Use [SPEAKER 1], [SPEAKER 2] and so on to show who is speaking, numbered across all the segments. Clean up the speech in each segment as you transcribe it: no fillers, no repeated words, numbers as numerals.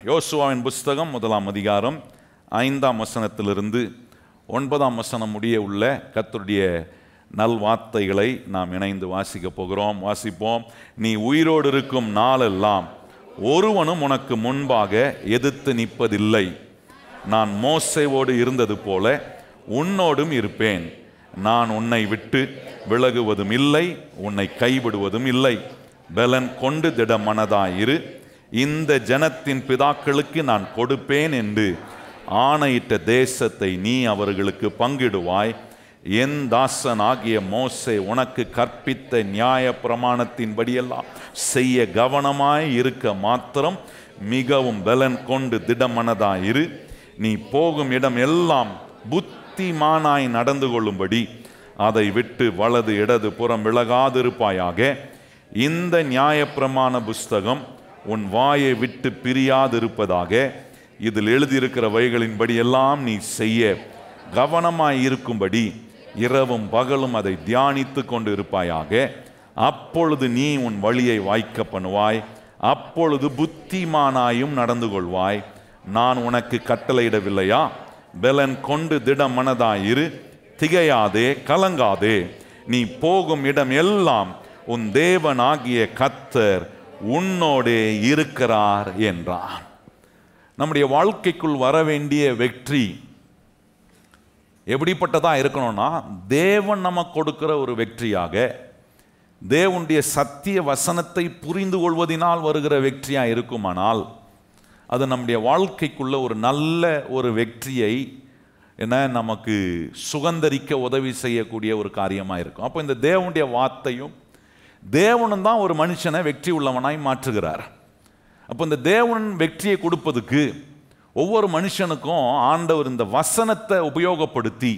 [SPEAKER 1] யோசுவாவின் புஸ்தகம் 1ஆம் அதிகாரம் 5ஆம் வசனத்திலிருந்து 9ஆம் வசனம் முடிய உள்ள கர்த்தருடைய நல்வார்த்தைகளை நாம் இணைந்து வாசிக்கப் போகிறோம். வாசிப்போம். நீ உயிரோடு இருக்கும் நாளெல்லாம் ஒருவனும் உனக்கு முன்பாக எதிர்த்து நிற்பதில்லை. நான் மோசேவோடு இருந்தது போல உன்னோடும் இருப்பேன். நான் உன்னை விட்டு விலகுவதும் இல்லை, உன்னை கைவிடுவதும் இல்லை. பலன் கொண்டு திடமனதாயிரு. இந்த ஜனத்தின் பிதாக்களுக்கு நான் கொடுப்பேன் என்று ஆணையிட்ட தேசத்தை நீ அவர்களுக்கு பங்கிடுவாய். என் தாசனாகிய மோசே உனக்கு கற்பித்த நியாய பிரமாணத்தின்படியெல்லாம் செய்ய கவனமாய் இருக்க மாத்திரம் மிகவும் பலன் கொண்டு திடமனதாயிரு. நீ போகும் இடம் எல்லாம் புத்திமானாய் நடந்து கொள்ளும்படி அதை விட்டு வலது இடது புறம் விலகாதிருப்பாயாக. இந்த நியாயப்பிரமாண புஸ்தகம் உன் வாயை விட்டு பிரியாதிருப்பதாக. இதில் எழுதியிருக்கிறவைகளின்படி எல்லாம் நீ செய்ய கவனமாய் இருக்கும்படி இரவும் பகலும் அதை தியானித்து கொண்டு இருப்பாயாக. அப்பொழுது நீ உன் வழியை வாய்க்க பண்ணுவாய், அப்பொழுது புத்திமானாயும் நடந்து கொள்வாய். நான் உனக்கு கட்டளையிடவில்லையா? பலன் கொண்டு திடமனதாயிரு, திகையாதே, கலங்காதே. நீ போகும் இடம் எல்லாம் உன் தேவனாகிய கர்த்தர் உன்னோடே இருக்கிறார் என்றார். நம்முடைய வாழ்க்கைக்குள் வர வேண்டிய வெற்றி எப்படிப்பட்டதா இருக்கணும்னா, தேவன் நமக்கு கொடுக்கிற ஒரு வெற்றியாக, தேவனுடைய சத்திய வசனத்தை புரிந்து கொள்வதனால் வருகிற வெற்றியாக இருக்குமானால் அது நம்முடைய வாழ்க்கைக்குள்ள ஒரு நல்ல ஒரு வெற்றியை நமக்கு சுகந்தரிக்க உதவி செய்யக்கூடிய ஒரு காரியமாக இருக்கும். அப்போ இந்த தேவனுடைய வார்த்தையும் தேவனும் தான் ஒரு மனுஷனை வெற்றி உள்ளவனாய் மாற்றுகிறார். அப்போ இந்த தேவன் வெற்றியை கொடுப்பதுக்கு ஒவ்வொரு மனுஷனுக்கும் ஆண்டவர் இந்த வசனத்தை உபயோகப்படுத்தி,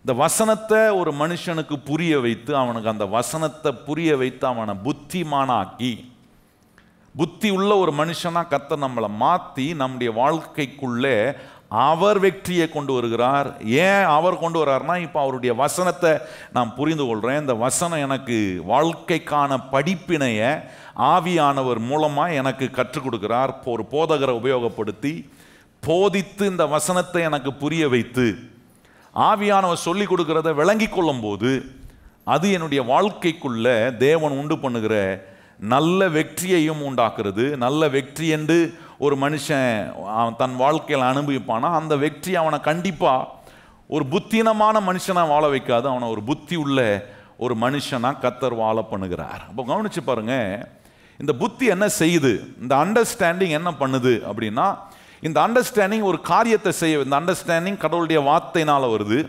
[SPEAKER 1] இந்த வசனத்தை ஒரு மனுஷனுக்கு புரிய வைத்து, அவனுக்கு அந்த வசனத்தை புரிய வைத்து அவனை புத்திமானாக்கி, புத்தி உள்ள ஒரு மனுஷனா கர்த்தர் நம்மளை மாற்றி நம்முடைய வாழ்க்கைக்குள்ளே அவர் வெற்றியை கொண்டு வருகிறார். ஏன் அவர் கொண்டு வர்றாருன்னா, இப்போ அவருடைய வசனத்தை நான் புரிந்து கொள்கிறேன், இந்த வசனம் எனக்கு வாழ்க்கைக்கான படிப்பினைய ஆவியானவர் மூலமாக எனக்கு கற்றுக் கொடுக்கிறார். ஒரு போதகரை உபயோகப்படுத்தி போதித்து இந்த வசனத்தை எனக்கு புரிய வைத்து ஆவியானவர் சொல்லி கொடுக்கிறத விளங்கி கொள்ளும் போது அது என்னுடைய வாழ்க்கைக்குள்ள தேவன் உண்டு பண்ணுகிற நல்ல வெற்றியையும் உண்டாக்குறது. நல்ல வெற்றி என்று ஒரு மனுஷன் தன் வாழ்க்கையில் அனுபவிப்பானா அந்த வெற்றி அவனை கண்டிப்பாக ஒரு புத்தினமான மனுஷனாக வாழ வைக்காது, அவனை ஒரு புத்தி உள்ள ஒரு மனுஷனாக கர்த்தர் வாழ பண்ணுகிறார். அப்போ கவனிச்சு பாருங்க, இந்த புத்தி என்ன செய்யுது, இந்த அண்டர்ஸ்டாண்டிங் என்ன பண்ணுது அப்படின்னா, இந்த அண்டர்ஸ்டாண்டிங் ஒரு காரியத்தை செய்ய, இந்த அண்டர்ஸ்டாண்டிங் கடவுளுடைய வார்த்தையினால் வருது.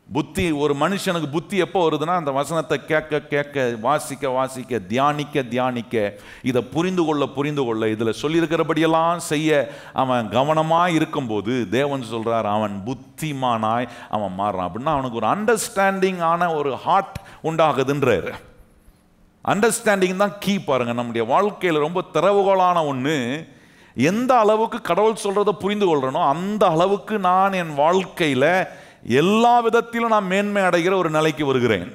[SPEAKER 1] புத்தி, ஒரு மனுஷனுக்கு புத்தி எப்போ வருதுன்னா, அந்த வசனத்தை கேட்க கேட்க, வாசிக்க வாசிக்க, தியானிக்க தியானிக்க, இதை புரிந்து கொள்ள, இதில் சொல்லியிருக்கிறபடியெல்லாம் செய்ய அவன் கவனமாக இருக்கும்போது தேவன் சொல்கிறார் அவன் புத்திமானாய் அவன் மாறுறான். அப்படின்னா அவனுக்கு ஒரு அண்டர்ஸ்டாண்டிங் ஆன ஒரு ஹார்ட் உண்டாகுதுன்றார். அண்டர்ஸ்டாண்டிங் தான் கீ. பாருங்க, நம்முடைய வாழ்க்கையில் ரொம்ப திறவுகோலான ஒன்று. எந்த அளவுக்கு கடவுள் சொல்கிறத புரிந்து கொள்கிறனோ அந்த அளவுக்கு நான் என் வாழ்க்கையில் எல்லா விதத்திலும் நான் மேன்மை அடைகிற ஒரு நிலைக்கு வருகிறேன்.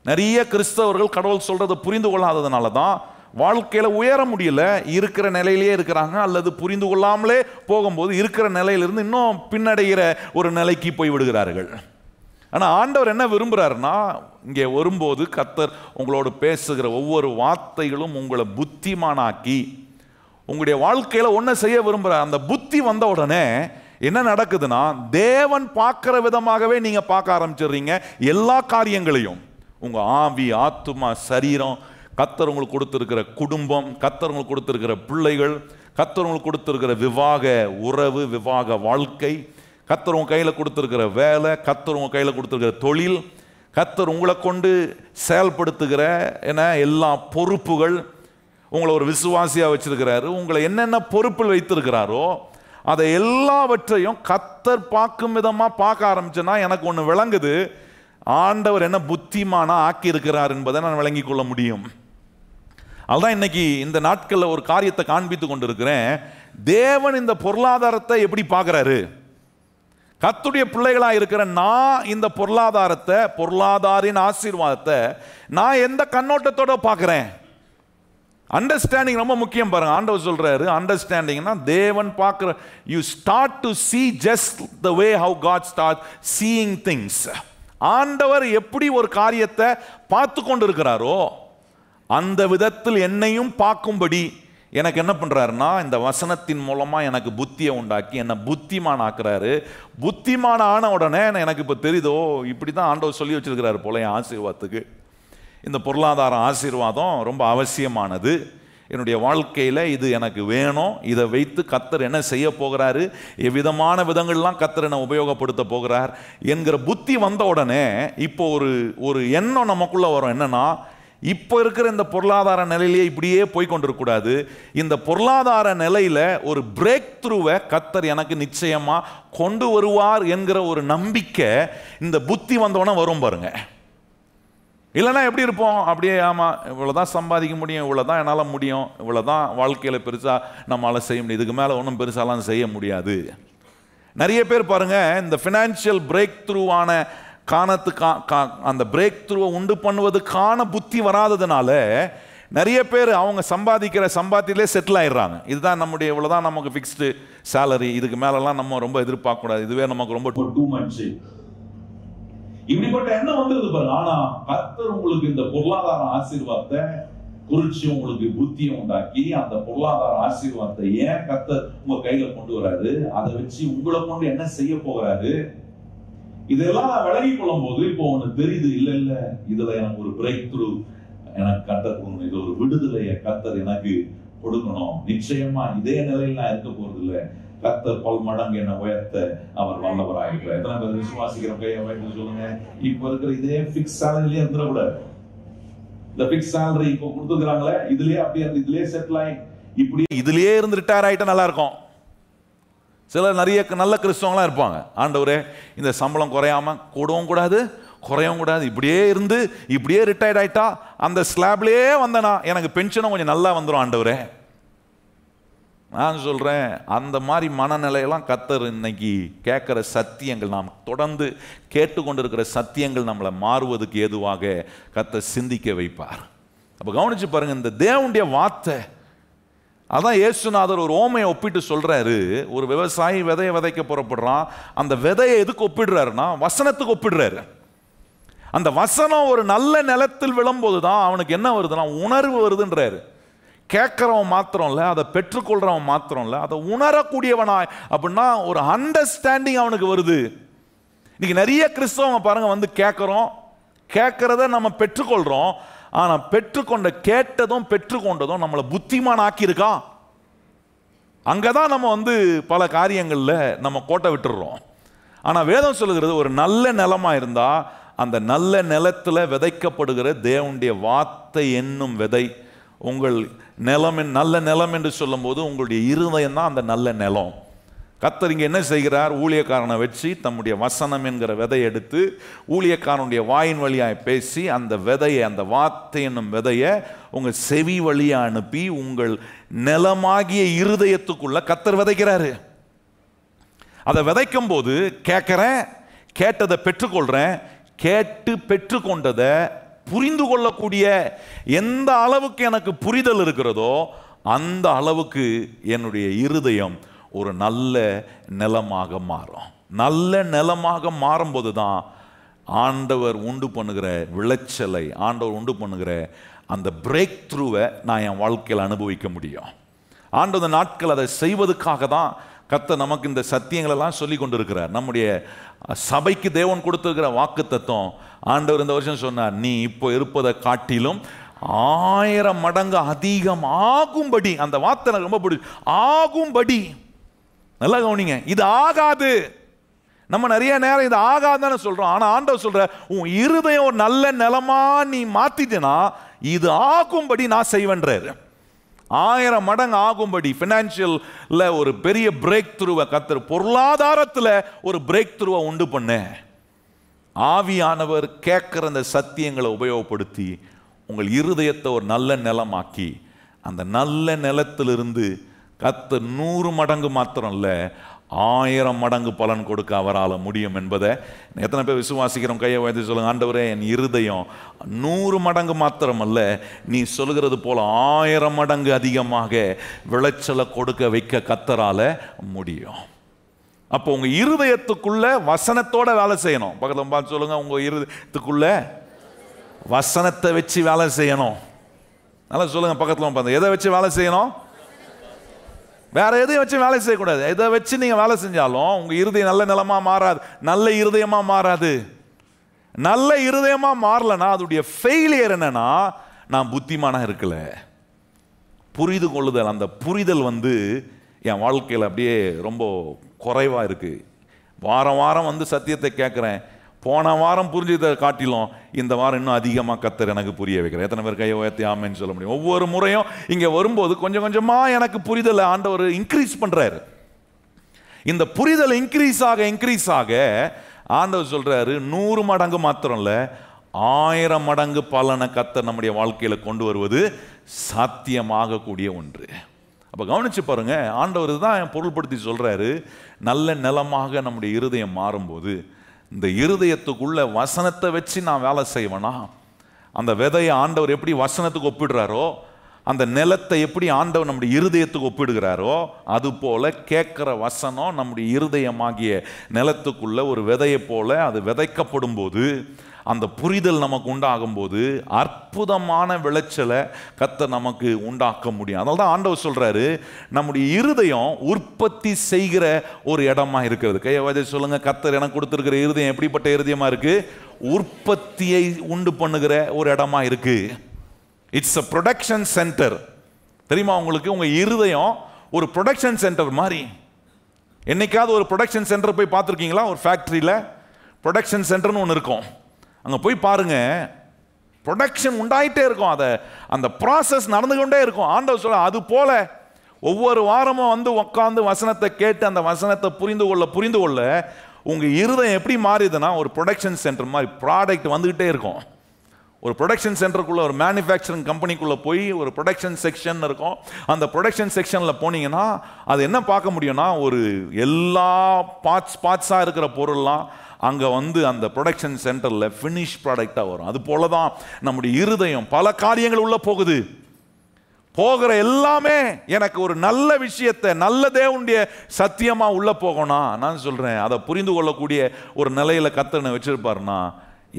[SPEAKER 1] நிறைய கிறிஸ்தவர்கள் கடவுள் சொல்றதை புரிந்து கொள்ளாததுனால தான் வாழ்க்கையில் உயர முடியல, இருக்கிற நிலையிலேயே இருக்கிறாங்க, அல்லது புரிந்து கொள்ளாமலே போகும்போது இருக்கிற நிலையிலிருந்து இன்னும் பின்னடைகிற ஒரு நிலைக்கு போய் விடுகிறார்கள். ஆனால் ஆண்டவர் என்ன விரும்புகிறாருன்னா, இங்கே வரும்போது கர்த்தர் உங்களோடு பேசுகிற ஒவ்வொரு வார்த்தைகளும் உங்களை புத்திமானாக்கி உங்களுடைய வாழ்க்கையில் ஒன்றை செய்ய விரும்புகிறார். அந்த புத்தி வந்த உடனே என்ன நடக்குதுன்னா, தேவன் பார்க்குற விதமாகவே நீங்கள் பார்க்க ஆரம்பிச்சிடுறீங்க எல்லா காரியங்களையும். உங்கள் ஆவி, ஆத்துமா, சரீரம், கர்த்தர் உங்களுக்கு கொடுத்துருக்கிற குடும்பம், கர்த்தர் உங்களுக்கு கொடுத்துருக்கிற பிள்ளைகள், கர்த்தர் உங்களுக்கு கொடுத்துருக்கிற விவாக உறவு, விவாக வாழ்க்கை, கர்த்தர் உங்கள் கையில் கொடுத்துருக்கிற வேலை, கர்த்தர் உங்கள் கையில் கொடுத்துருக்கிற தொழில், கர்த்தர் உங்களை கொண்டு செயல்படுத்துகிற எல்லா பொறுப்புகள், உங்களை ஒரு விசுவாசியாக வச்சிருக்கிறாரு, உங்களை என்னென்ன பொறுப்பில் வைத்திருக்கிறாரோ அதை எல்லாவற்றையும் கர்த்தர் பார்க்கும் விதமாக பார்க்க ஆரம்பிச்சேன்னா எனக்கு ஒன்று விளங்குது, ஆண்டவர் என்ன புத்திமானா ஆக்கி இருக்கிறார் என்பதை நான் விளங்கி கொள்ள முடியும். அதுதான் இன்னைக்கு இந்த நாட்களில் ஒரு காரியத்தை காண்பித்து கொண்டு இருக்கிறேன். தேவன் இந்த பொருளாதாரத்தை எப்படி பார்க்குறாரு, கர்த்தருடைய பிள்ளைகளாக இருக்கிற நான் இந்த பொருளாதாரத்தை, பொருளாதாரின் ஆசீர்வாதத்தை நான் எந்த கண்ணோட்டத்தோட பார்க்குறேன்? அண்டர்ஸ்டாண்டிங் ரொம்ப முக்கியம் பாருங்க. ஆண்டவர் சொல்றாரு அண்டர்ஸ்டாண்டிங்னா தேவன் பார்க்கிற, you start to see just the way how God starts seeing things. ஆண்டவர் எப்படி ஒரு காரியத்தை பார்த்து கொண்டு இருக்கிறாரோ அந்த விதத்தில் என்னையும் பார்க்கும்படி எனக்கு என்ன பண்றாருன்னா இந்த வசனத்தின் மூலமா எனக்கு புத்தியை உண்டாக்கி என்ன புத்திமான் ஆக்குறாரு. புத்திமான ஆன உடனே எனக்கு இப்போ தெரியுதோ இப்படி தான் ஆண்டவர் சொல்லி வச்சிருக்கிறாரு போல என் ஆசீர்வாதத்துக்கு. இந்த பொருளாதார ஆசீர்வாதம் ரொம்ப அவசியமானது என்னுடைய வாழ்க்கையில், இது எனக்கு வேணும். இதை வைத்து கர்த்தர் என்ன செய்ய போகிறாரு, எவ்விதமான விதங்கள்லாம் கர்த்தர் என்ன உபயோகப்படுத்த போகிறார் என்கிற புத்தி வந்த உடனே இப்போ ஒரு எண்ணம் நமக்குள்ள வரும். என்னன்னா, இப்போ இருக்கிற இந்த பொருளாதார நிலையிலேயே இப்படியே போய் கொண்டிருக்கக்கூடாது. இந்த பொருளாதார நிலையில ஒரு பிரேக் த்ரூவை கர்த்தர் எனக்கு நிச்சயமா கொண்டு வருவார் என்கிற ஒரு நம்பிக்கை இந்த புத்தி வந்தோடனே வரும் பாருங்க. இல்லைன்னா எப்படி இருப்போம், அப்படியே ஆமாம் இவ்வளோதான் சம்பாதிக்க முடியும், இவ்வளோதான் என்னால் முடியும், இவ்வளோதான் வாழ்க்கையில் பெருசாக நம்மளால் செய்ய முடியும், இதுக்கு மேலே ஒன்றும் பெருசாலாம் செய்ய முடியாது. நிறைய பேர் பாருங்கள் இந்த ஃபினான்ஷியல் பிரேக் த்ரூவான அந்த பிரேக் த்ரூவை உண்டு பண்ணுவதுக்கான புத்தி வராததுனால நிறைய பேர் அவங்க சம்பாதிக்கிற சம்பாத்திலே செட்டில் ஆயிடுறாங்க. இதுதான் நம்முடைய, இவ்வளோதான் நமக்கு ஃபிக்ஸ்டு சேலரி, இதுக்கு மேலெல்லாம் நம்ம ரொம்ப எதிர்பார்க்கக்கூடாது, இதுவே நமக்கு ரொம்ப டூ மச், இப்படிப்பட்ட எண்ணம் வந்துருது பாருங்க. ஆனா கர்த்தர் உங்களுக்கு இந்த பொருளாதார ஆசீர்வாதத்தை குறிச்சு உங்களுக்கு புத்தியை உண்டாக்கி அந்த பொருளாதார ஆசீர்வாதத்தை ஏன் கர்த்தர் உங்க கையில கொண்டு வராரு, அதை வச்சு உங்களை கொண்டு என்ன செய்ய போகிறாரு, இதெல்லாம் விலகி கொள்ளும் போது இப்போ ஒண்ணு தெரியுது. இல்ல இதுல எனக்கு ஒரு பிரேக் த்ரூ எனக்கு கர்த்தர் கொடுக்கணும், இது ஒரு விடுதலையை கர்த்தர் எனக்கு கொடுக்கணும். நிச்சயமா இதே நிலையில் நான் இருக்க போறது இல்லை, கர்த்தர் பல் மடங்கு என்ன உயர்த்த அவர் வல்லவராயிருக்கிறார். எத்தனை பேர் விசுவாசிக்கிற கையை உயர்த்த சொல்லுங்க. இப்ப இருக்கிற இதே பிக்ஸ் சேலரியிலே இருந்துடக்கூடாது. இந்த பிக்ஸ் சேலரி இப்போ கொடுத்துருக்காங்களே இதுலயே அப்படியே இதுலயே செட்டில் ஆகி இப்படி இதுலயே இருந்து ரிட்டையர் ஆயிட்டா நல்லா இருக்கும். சிலர் நிறைய நல்ல கிறிஸ்தவங்களா இருப்பாங்க, ஆண்டவரே இந்த சம்பளம் குறையாம கூடவும் கூடாது குறையவும் கூடாது, இப்படியே இருந்து இப்படியே ரிட்டையர்ட் ஆயிட்டா அந்த ஸ்லாப்லயே வந்தனா எனக்கு பென்ஷனும் கொஞ்சம் நல்லா வந்துடும் ஆண்டவரே. நான் சொல்கிறேன் அந்த மாதிரி மனநிலையெல்லாம் கர்த்தர் இன்னைக்கு கேட்குற சத்தியங்கள், நாம் தொடர்ந்து கேட்டுக்கொண்டிருக்கிற சத்தியங்கள் நம்மளை மாறுவதுக்கு ஏதுவாக கர்த்தர் சிந்திக்க வைப்பார். அப்போ கவனிச்சு பாருங்க, இந்த தேவனுடைய வார்த்தை அதான் இயேசுநாதர் ஒரு ஓமையை ஒப்பிட்டு சொல்றாரு. ஒரு விவசாயி விதையை விதைக்க புறப்படுறான், அந்த விதையை எதுக்கு ஒப்பிடுறாருன்னா வசனத்துக்கு ஒப்பிடுறாரு. அந்த வசனம் ஒரு நல்ல நிலத்தில் விழும்போது தான் அவனுக்கு என்ன வருதுன்னா உணர்வு வருதுன்றாரு. கேட்கிறவன் மாத்திரம் இல்லை, அதை பெற்றுக்கொள்றவன் மாத்திரம் இல்லை, அதை உணரக்கூடியவனா அப்படின்னா ஒரு அண்டர்ஸ்டாண்டிங் அவனுக்கு வருது. இன்னைக்கு நிறைய கிறிஸ்தவங்க பாருங்க வந்து கேட்கறத நம்ம பெற்றுக்கொள்றோம், ஆனா பெற்றுக்கொண்ட கேட்டதும் பெற்றுக்கொண்டதும் நம்மளை புத்திமான் ஆக்கியிருக்கா. அங்கதான் நம்ம வந்து பல காரியங்கள்ல நம்ம கோட்டை விட்டுடுறோம். ஆனா வேதம் சொல்லுகிறது ஒரு நல்ல நிலமா இருந்தா அந்த நல்ல நிலத்துல விதைக்கப்படுகிற தேவனுடைய வார்த்தை என்னும் விதை உங்கள் நிலம், நல்ல நிலம் என்று சொல்லும் போது உங்களுடைய இருதயம் தான் அந்த நல்ல நிலம். கர்த்தர் இங்கே என்ன செய்கிறார், ஊழியக்காரனை வச்சு தம்முடைய வசனம் என்கிற விதையை எடுத்து ஊழியக்காரனுடைய வாயின் வழியாய் பேசி அந்த விதையை, அந்த வார்த்தை என்னும் விதையை உங்கள் செவி வழியாக அனுப்பி உங்கள் நிலமாகிய இருதயத்துக்குள்ள கர்த்தர் விதைக்கிறாரு. அதை விதைக்கும் போது கேட்குறேன், கேட்டதை பெற்றுக்கொள்கிறேன், கேட்டு பெற்றுக்கொண்டதை புரிந்து கொள்ளக்கூடிய எந்த அளவுக்கு எனக்கு புரிதல் இருக்கிறதோ அந்த அளவுக்கு என்னுடைய இருதயம் ஒரு நல்ல நிலமாக மாறும். நல்ல நிலமாக மாறும்போது தான் ஆண்டவர் உண்டு பண்ணுகிற விளைச்சலை, ஆண்டவர் உண்டு பண்ணுகிற அந்த பிரேக் த்ரூவை நான் என் வாழ்க்கையில் அனுபவிக்க முடியும். ஆண்டவர் நாட்கள் அதை செய்வதற்காக தான் கர்த்தர் நமக்கு இந்த சத்தியங்களெல்லாம் சொல்லி கொண்டிருக்கிறார். நம்முடைய சபைக்கு தேவன் கொடுத்திருக்கிற வாக்குத்தத்தம், ஆண்டவர் இந்த வருஷம் சொன்னார், நீ இப்போ இருப்பதை காட்டிலும் 1000 மடங்கு அதிகம் ஆகும்படி. அந்த வார்த்தை எனக்கு ரொம்ப பிடிக்கும், ஆகும்படி. நல்லா கவனிங்க, இது ஆகாது. நம்ம நிறைய நேரம் இது ஆகாதுன்னு சொல்றோம், ஆனா ஆண்டவர் சொல்ற உன் இருதயம் ஒரு நல்ல நிலமா நீ மாத்திட்டேன்னா இது ஆகும்படி நான் செய்வேன்றாரு. 1000 மடங்கு ஆகும்படி ஃபினான்ஷியல்ல ஒரு பெரிய பிரேக் த்ரூவை கர்த்தர், பொருளாதாரத்தில் ஒரு பிரேக் த்ரூவை உண்டு பண்ண ஆவியானவர் கேட்கிற அந்த சத்தியங்களை உபயோகப்படுத்தி உங்கள் இருதயத்தை ஒரு நல்ல நிலமாக்கி அந்த நல்ல நிலத்திலிருந்து கர்த்தர் 100 மடங்கு மாத்திரம் இல்லை, 1000 மடங்கு பலன் கொடுக்க அவரால் முடியும் என்பதை எத்தனை பேர் விசுவாசிக்கிறோம்? கையை உயர்த்தி சொல்லுங்க. ஆண்டவரே, என் இருதயம் 100 மடங்கு மாத்திரம் அல்ல, நீ சொல்கிறது போல 1000 மடங்கு அதிகமாக விளைச்சலை கொடுக்க வைக்க கர்த்தரால முடியும். அப்போ உங்க இருதயத்துக்குள்ள வசனத்தோட வேலை செய்யணும். பக்கத்துல பார்த்து சொல்லுங்க, உங்க இருதயத்துக்குள்ள வசனத்தை வச்சு வேலை செய்யணும். நல்லா சொல்லுங்க, பக்கத்துல பார்த்து, எதை வச்சு வேலை செய்யணும்? வேற எதையும் வச்சு வேலை செய்யக்கூடாது. எதை வச்சு நீங்க வேலை செஞ்சாலும் உங்க இருதயம் நல்ல நிலமா மாறாது, நல்ல இருதயமா மாறாது. நல்ல இருதயமா மாறலன்னா அதோடைய ஃபெயிலியர் என்னன்னா, நான் புத்திமானா இருக்கல. புரிந்து கொள்ளுதல், அந்த புரிதல் என் வாழ்க்கையில் அப்படியே ரொம்ப குறைவா இருக்கு. வாரம் வாரம் சத்தியத்தை கேட்குறேன், போன வாரம் புரிஞ்சதை காட்டிலும் இந்த வாரம் இன்னும் அதிகமாக கர்த்தர் எனக்கு புரிய வைக்கிறேன். எத்தனை பேர் கையை உயர்த்தி ஆமென்னு சொல்ல முடியும்? ஒவ்வொரு முறையும் இங்கே வரும்போது கொஞ்சம் கொஞ்சமாக எனக்கு புரிதலை ஆண்டவர் இன்க்ரீஸ் பண்ணுறாரு. இந்த புரிதல் இன்க்ரீஸ் ஆக ஆண்டவர் சொல்கிறாரு, 100 மடங்கு மாத்திரம் இல்லை, 1000 மடங்கு பலனை கர்த்தர் நம்முடைய வாழ்க்கையில் கொண்டு வருவது சாத்தியமாகக்கூடிய ஒன்று. அப்போ கவனிச்சு பாருங்க, ஆண்டவர் தான் பொருள்படுத்தி சொல்கிறாரு, நல்ல நிலமாக நம்முடைய இருதயம் மாறும்போது இந்த இருதயத்துக்குள்ள வசனத்தை வச்சு நான் வேலை செய்வேனா, அந்த விதையை ஆண்டவர் எப்படி வசனத்துக்கு ஒப்பிடுறாரோ, அந்த நிலத்தை எப்படி ஆண்டவர் நம்முடைய இருதயத்துக்கு ஒப்பிடுகிறாரோ, அது போல கேட்குற வசனம் நம்முடைய இருதயமாகிய நிலத்துக்குள்ள ஒரு விதையை போல அது விதைக்கப்படும் போது, அந்த புரிதல் நமக்கு உண்டாகும் போது அற்புதமான விளைச்சலை கர்த்தர் நமக்கு உண்டாக்க முடியும். அதனால தான் ஆண்டவர் சொல்றாரு, நம்முடைய இருதயம் உற்பத்தி செய்கிற ஒரு இடமா இருக்கிறது. கையை வச்சு சொல்லுங்க, கர்த்தர் எனக்கு கொடுத்திருக்கிற இருதயம் எப்படிப்பட்ட இருதயமா இருக்கு? உற்பத்தியை உண்டு பண்ணுகிற ஒரு இடமா இருக்கு. It's a production centre. தெரியுமா உங்களுக்கு? உங்க இருதயம் ஒரு ப்ரொடக்ஷன் சென்டர் மாதிரி. என்னைக்காவது ஒரு ப்ரொடக்ஷன் சென்டர் போய் பார்த்துருக்கீங்களா? ஒரு ஃபேக்டரியில் ப்ரொடக்ஷன் சென்டர்னு ஒன்று இருக்கும். அங்கே போய் பாருங்க, ப்ரொடக்ஷன் உண்டாயிட்டே இருக்கும், அந்த ப்ராசஸ் நடந்து கொண்டே இருக்கும். ஆண்டவர் சொல்ல, அது போல ஒவ்வொரு வாரமும் உட்காந்து வசனத்தை கேட்டு அந்த வசனத்தை புரிந்து கொள்ள உங்க இருதயம் எப்படி மாறிதுன்னா, ஒரு ப்ரொடக்ஷன் சென்டர் மாதிரி ப்ராடக்ட் வந்துகிட்டே இருக்கும். ஒரு ப்ரொடக்ஷன் சென்டருக்குள்ள, ஒரு மேனுஃபேக்சரிங் கம்பெனிக்குள்ள போய் ஒரு ப்ரொடக்ஷன் செக்ஷன் இருக்கும். அந்த ப்ரொடக்ஷன் செக்ஷன்ல போனீங்கன்னா அது என்ன பார்க்க முடியும்னா, ஒரு எல்லா பார்ட்ஸாக இருக்கிற பொருள்லாம் அங்கே அந்த ப்ரொடக்ஷன் சென்டரில் ஃபினிஷ் ப்ராடக்டாக வரும். அது போல தான் நம்முடைய இருதயம் பல காரியங்கள் உள்ள போகிற எல்லாமே எனக்கு ஒரு நல்ல விஷயத்தை, நல்ல தேவனுடைய சத்தியமாக உள்ள போகணும். நான் சொல்கிறேன், அதை புரிந்து கொள்ளக்கூடிய ஒரு நிலையில் கர்த்தர் வச்சிருப்பாருன்னா,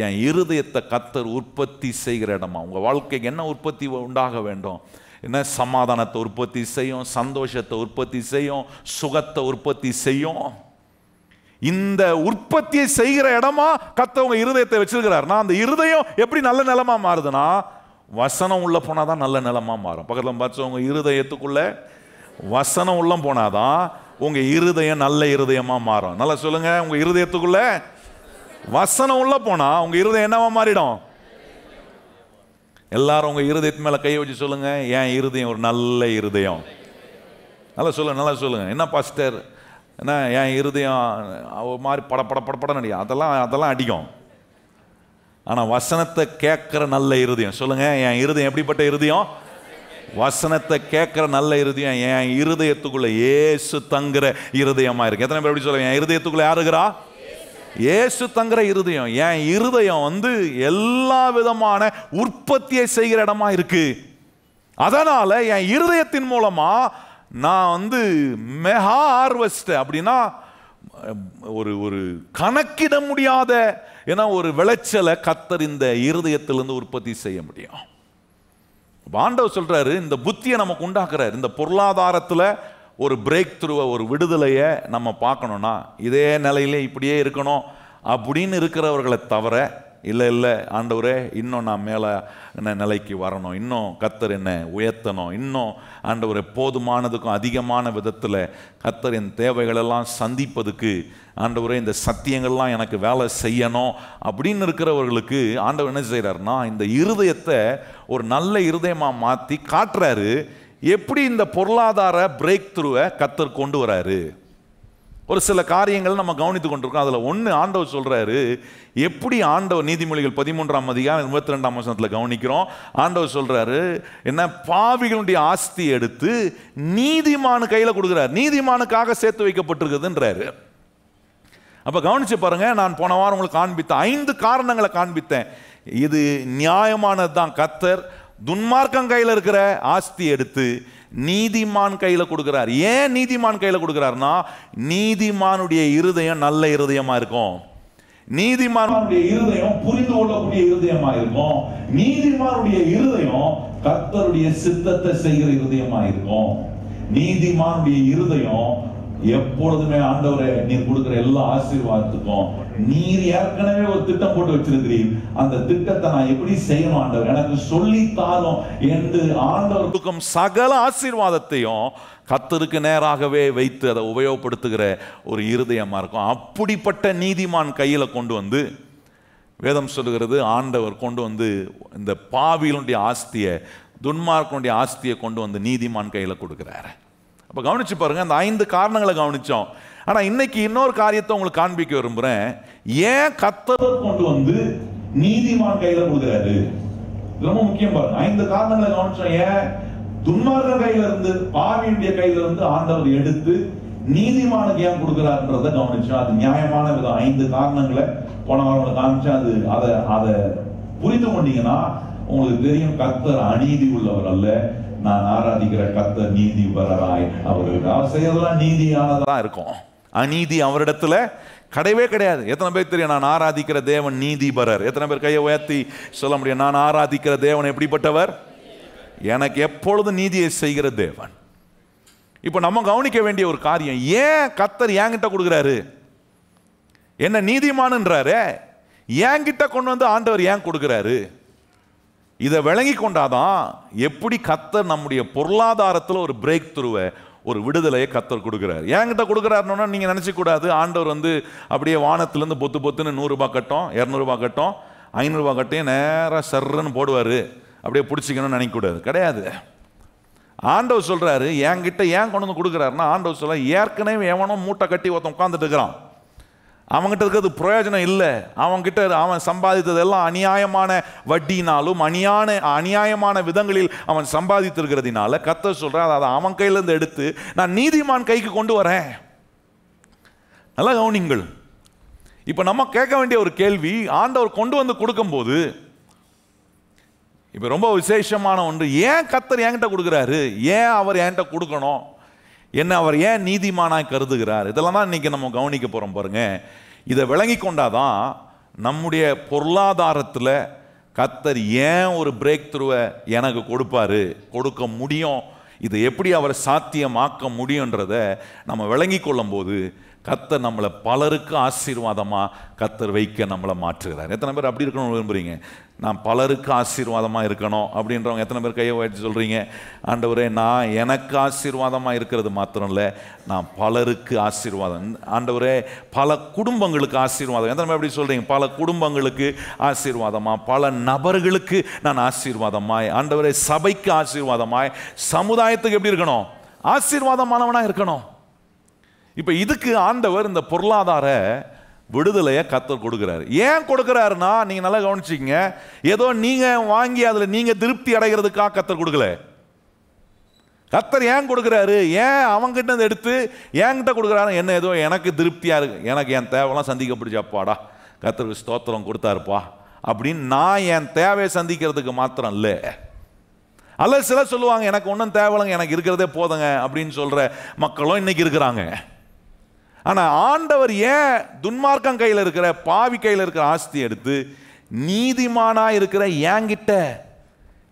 [SPEAKER 1] என் இருதயத்தை கர்த்தர் உற்பத்தி செய்கிற இடமா. உங்கள் வாழ்க்கைக்கு என்ன உற்பத்தி உண்டாக வேண்டும்? என்ன? சமாதானத்தை உற்பத்தி செய்யும், சந்தோஷத்தை உற்பத்தி செய்யும், சுகத்தை உற்பத்தி செய்யும். இந்த உற்பத்தியை செய்கிற இடமா கர்த்தர் உங்க இருதயத்தை வச்சிருக்கிறார்னா, அந்த இருதயம் எப்படி நல்ல நிலமா மாறுதுன்னா, வசனம் உள்ள போனாதான் நல்ல நிலமா மாறும். பக்கத்துல பார்த்து, உங்க இருதயத்துக்குள்ள வசனம் உள்ள போனாதான் உங்க இருதயம் நல்ல இருதயமா மாறும். நல்லா சொல்லுங்க, உங்க இருதயத்துக்குள்ள வசனம் உள்ள போனா உங்க இருதயம் என்னவா மாறிடும்? எல்லாரும் உங்க இருதயத்து மேல கையை வச்சு சொல்லுங்க, என் இருதயம் ஒரு நல்ல இருதயம். நல்லா சொல்லுங்க. என்ன பாஸ்டர், என்ன என் இருதயம் ஒரு மாதிரி படப்படன்னு அடிக்கும்? அதெல்லாம் அடிக்கும். ஆனால் வசனத்தை கேட்குற நல்ல இருதயம் சொல்லுங்க, என் இருதயம் எப்படிப்பட்ட இருதயம்? வசனத்தை கேட்குற நல்ல இருதயம். என் இருதயத்துக்குள்ள இயேசு தங்குற இருதயமா இருக்கு. எத்தனை பேர் எப்படி சொல்லுங்க, என் இருதயத்துக்குள்ள யாருக்கிறா? இயேசு தங்குற இருதயம். என் இருதயம் எல்லா விதமான உற்பத்தியை செய்கிற இடமா இருக்கு. அதனால என் இருதயத்தின் மூலமா நான் மெகா ஹார்வெஸ்ட் அப்படின்னா ஒரு கணக்கிட முடியாத ஒரு விளைச்சலை கர்த்தர் இந்த இருதயத்திலிருந்து உற்பத்தி செய்ய முடியும். ஆண்டவர் சொல்றாரு, இந்த புத்தியை நமக்கு உண்டாக்குறாரு. இந்த பொருளாதாரத்தில் ஒரு பிரேக் த்ரூவை, ஒரு விடுதலையை நம்ம பார்க்கணும்னா இதே நிலையிலே இப்படியே இருக்கணும் அப்படின்னு இருக்கிறவர்களை தவிர, இல்லை ஆண்டவரே, இன்னும் நான் மேலே என்ன நிலைக்கு வரணும், இன்னும் கர்த்தர் என்ன உயர்த்தணும், இன்னும் ஆண்டவரே போதுமானதுக்கும் அதிகமான விதத்தில் கர்த்தர் என் தேவைகளெல்லாம் சந்திப்பதுக்கு ஆண்டவரே இந்த சத்தியங்கள்லாம் எனக்கு வேலை செய்யணும் அப்படின்னு இருக்கிறவர்களுக்கு ஆண்டவர் என்ன செய்கிறாருன்னா, இந்த இருதயத்தை ஒரு நல்ல இருதயமாக மாற்றி காட்டுறாரு. எப்படி இந்த பொருளாதார பிரேக் த்ரூவை கர்த்தர் கொண்டு வராரு? ஒரு சில காரியங்கள் நம்ம கவனித்து கொண்டிருக்கோம். அதில் ஒன்று ஆண்டவர் சொல்கிறாரு, எப்படி ஆண்டவர் நீதிமொழிகள் 13ஆம் அதிகாரம் 22ஆம் வசனத்தில் கவனிக்கிறோம். ஆண்டவர் சொல்கிறாரு என்ன, பாவிகளுடைய ஆஸ்தியை எடுத்து நீதிமானு கையில் கொடுக்குறாரு, நீதிமானுக்காக சேர்த்து வைக்கப்பட்டிருக்குதுன்றாரு. அப்போ கவனிச்சு பாருங்க, நான் போன வாரம் உங்களுக்கு காண்பித்தேன் 5 காரணங்களை காண்பித்தேன். இது நியாயமானது தான். கர்த்தர் துன்மார்க்கம் கையில் இருக்கிற ஆஸ்தி எடுத்து நீதிமான் கையில கொடுக்கிறார். ஏன் நீதிமான் கையில கொடுக்கிறார்னா, நீதிமானுடைய இருதயம் நல்ல இருதயமா இருக்கும். நீதிமானுடைய இருதயம் புரிந்து கொள்ளக்கூடிய இருதயமா இருக்கும். நீதிமானுடைய இருதயம் கர்த்தருடைய சித்தத்தை செய்கிற இருதயமா இருக்கும். நீதிமானுடைய இருதயம் எப்பொழுதுமே ஆண்டவரே நீர் கொடுக்கிற எல்லா ஆசீர்வாதத்துக்கும் நீர் ஏற்கனவே ஒரு திட்டம் போட்டு வச்சிருக்கிறீர், அந்த திட்டத்தை நான் எப்படி செய்யணும் ஆண்டவர், எனக்கு சொல்லி தாரும் என்று ஆண்டவர் கொடுக்கும் சகல ஆசீர்வாதத்தையும் கர்த்தருக்கு நேராகவே வைத்து அதை உபயோகப்படுத்துகிற ஒரு இருதயமா இருக்கும். அப்படிப்பட்ட நீதிமான் கையில கொண்டு வந்து வேதம் சொல்லுகிறது, ஆண்டவர் கொண்டு வந்து இந்த பாவிகளுடைய ஆஸ்தியை, துன்மார்க்கனுடைய ஆஸ்தியை கொண்டு வந்து நீதிமான் கையில கொடுக்கிறாரு. அப்ப கவனிச்சு பாருங்க, அந்த 5 காரணங்களை கவனிச்சோம். ஆனா இன்னைக்கு இன்னொரு காரியத்தை உங்களுக்கு காண்பிக்க விரும்புறேன். ஏன் கர்த்தர் கொண்டு வந்து நீதிமான் கையில கொடுக்கிறாரு, ரொம்ப முக்கியம் பாருங்க. 5 காரணங்களை கவனிச்சோம். ஏன் துன்மார்க்க கையில இருந்து, பாவியுடைய கையில இருந்து ஆண்டவர் எடுத்து நீதிமானுக்கு ஏன் கொடுக்கிறாருன்றத கவனிச்சோம். அது நியாயமான விதம். 5 காரணங்களை போன வாரம் காமிச்சா அதை புரிந்து கொண்டீங்கன்னா உங்களுக்கு தெரியும், கர்த்தர் அநீதி உள்ளவர் அல்ல, நான் ஆராதிக்கிற கர்த்தர் நீதிபரராய் அவருக்கு அவர் செய்யறதெல்லாம் நீதியானதா இருக்கும். அநீதி அவரிடத்துல கிடையவே கிடையாது. எத்தனை பேர் தெரியும் நான் ஆராதிக்கிற தேவன் நீதிபரர்? எத்தனை பேர் கையை உயர்த்தி சொல்ல முடியும், நான் ஆராதிக்கிற தேவன் எப்படிப்பட்டவர்? எனக்கு எப்பொழுதும் நீதியை செய்கிற தேவன். இப்ப நம்ம கவனிக்க வேண்டிய ஒரு காரியம், ஏன் கர்த்தர் என்கிட்ட கொடுக்கிறாரு? என்ன நீதிமான்ன்றாரு, என்கிட்ட கொண்டு வந்து ஆண்டவர் ஏன் கொடுக்கிறாரு? இதை விளங்கி கொண்டாதான் எப்படி கர்த்தர் நம்முடைய பொருளாதாரத்தில் ஒரு பிரேக் த்ரூவை, ஒரு விடுதலையை கர்த்தர் கொடுக்கிறார். என்கிட்ட கொடுக்குறாருன்னா நீங்கள் நினச்சிக்கூடாது ஆண்டவர் வந்து அப்படியே வானத்திலேருந்து பொத்து பொத்துன்னு 100 ரூபாய் கட்டும், 200 ரூபாய் கட்டும், 500 ரூபாய் கட்டையும் நேராக சர்ன்னு போடுவார், அப்படியே பிடிச்சிக்கணும்னு நினைக்கக்கூடாது. கிடையாது. ஆண்டவர் சொல்கிறாரு என்கிட்ட ஏன் கொண்டு வந்து கொடுக்குறாருன்னா, ஆண்டவர் சொல்ல ஏற்கனவே எவனோ மூட்டை கட்டி ஒருத்தன் உட்காந்துட்டு இருக்கிறான், அவங்ககிட்ட இருக்கிறது பிரயோஜனம் இல்லை, அவன்கிட்ட அவன் சம்பாதித்ததெல்லாம் அநியாயமான வட்டினாலும் அநியாயமான விதங்களில் அவன் சம்பாதித்திருக்கிறதுனால கர்த்தர் சொல்றார், அதை அவன் கையிலேருந்து எடுத்து நான் நீதிமான் கைக்கு கொண்டு வரேன். நல்லா கவனிங்கள். இப்போ நம்ம கேட்க வேண்டிய ஒரு கேள்வி, ஆண்டவர் கொண்டு வந்து கொடுக்கும்போது இப்போ ரொம்ப விசேஷமான ஒன்று, ஏன் கர்த்தர் என்கிட்ட கொடுக்குறாரு, ஏன் அவர் என்கிட்ட கொடுக்கணும், என்ன அவர் ஏன் நீதிமானாய் கருதுகிறார், இதெல்லாம் தான் இன்னைக்கு நம்ம கவனிக்க போறோம் பாருங்க. இதை விளங்கி கொண்டாதான் நம்முடைய பொருளாதாரத்தில் கர்த்தர் ஏன் ஒரு பிரேக் த்ரூவை எனக்கு கொடுப்பாரு, கொடுக்க முடியும், இதை எப்படி அவர் சாத்தியமாக்க முடியுன்றத நம்ம விளங்கி கொள்ளும் போது கர்த்தர் நம்மளை பலருக்கு ஆசீர்வாதமாக கர்த்தர் வைக்க நம்மளை மாற்றுகிறார். எத்தனை பேர் அப்படி இருக்கணும்னு விரும்புகிறீங்க? நான் பலருக்கு ஆசீர்வாதமாக இருக்கணும் அப்படின்றவங்க எத்தனை பேர் கையை உயர்த்தி சொல்கிறீங்க, ஆண்டவரே நான் எனக்கு ஆசீர்வாதமாக இருக்கிறது மாத்திரம் இல்லை, நான் பலருக்கு ஆசீர்வாதம், ஆண்டவரே பல குடும்பங்களுக்கு ஆசீர்வாதம். எத்தனை பேர் அப்படி சொல்கிறீங்க? பல குடும்பங்களுக்கு ஆசீர்வாதமாக, பல நபர்களுக்கு நான் ஆசீர்வாதமாய், ஆண்டவரே சபைக்கு ஆசீர்வாதமாய், சமுதாயத்துக்கு எப்படி இருக்கணும்? ஆசீர்வாதமானவனாக இருக்கணும். இப்போ இதுக்கு ஆண்டவர் இந்த பொருளாதார விடுதலையை கர்த்தர் கொடுக்கிறார். ஏன் கொடுக்கிறாருன்னா, நீங்க நல்லா கவனிச்சிங்க, ஏதோ நீங்க வாங்கி அதுல நீங்க திருப்தி அடைகிறதுக்காக கர்த்தர் கொடுக்கல. கர்த்தர் ஏன் கொடுக்கிறாரு, ஏன் அவங்கிட்ட எடுத்து என்கிட்ட கொடுக்குறாரு, என்ன ஏதோ எனக்கு திருப்தியா இருக்கு, எனக்கு என் தேவைலாம் சந்திக்கப்படுச்சாப்பாடா, கர்த்தருக்கு ஸ்தோத்திரம் கொடுத்தாருப்பா அப்படின்னு நான் என் தேவையை சந்திக்கிறதுக்கு மாத்திரம் இல்லை. அல்ல சிலர் சொல்லுவாங்க எனக்கு ஒன்றும் தேவையில்லைங்க, எனக்கு இருக்கிறதே போதுங்க அப்படின்னு சொல்ற மக்களும் இன்னைக்கு இருக்கிறாங்க. ஆனால் ஆண்டவர் ஏன் துன்மார்க்கம் கையில் இருக்கிற, பாவி கையில் இருக்கிற ஆஸ்தி எடுத்து நீதிமானாக இருக்கிற என்கிட்ட,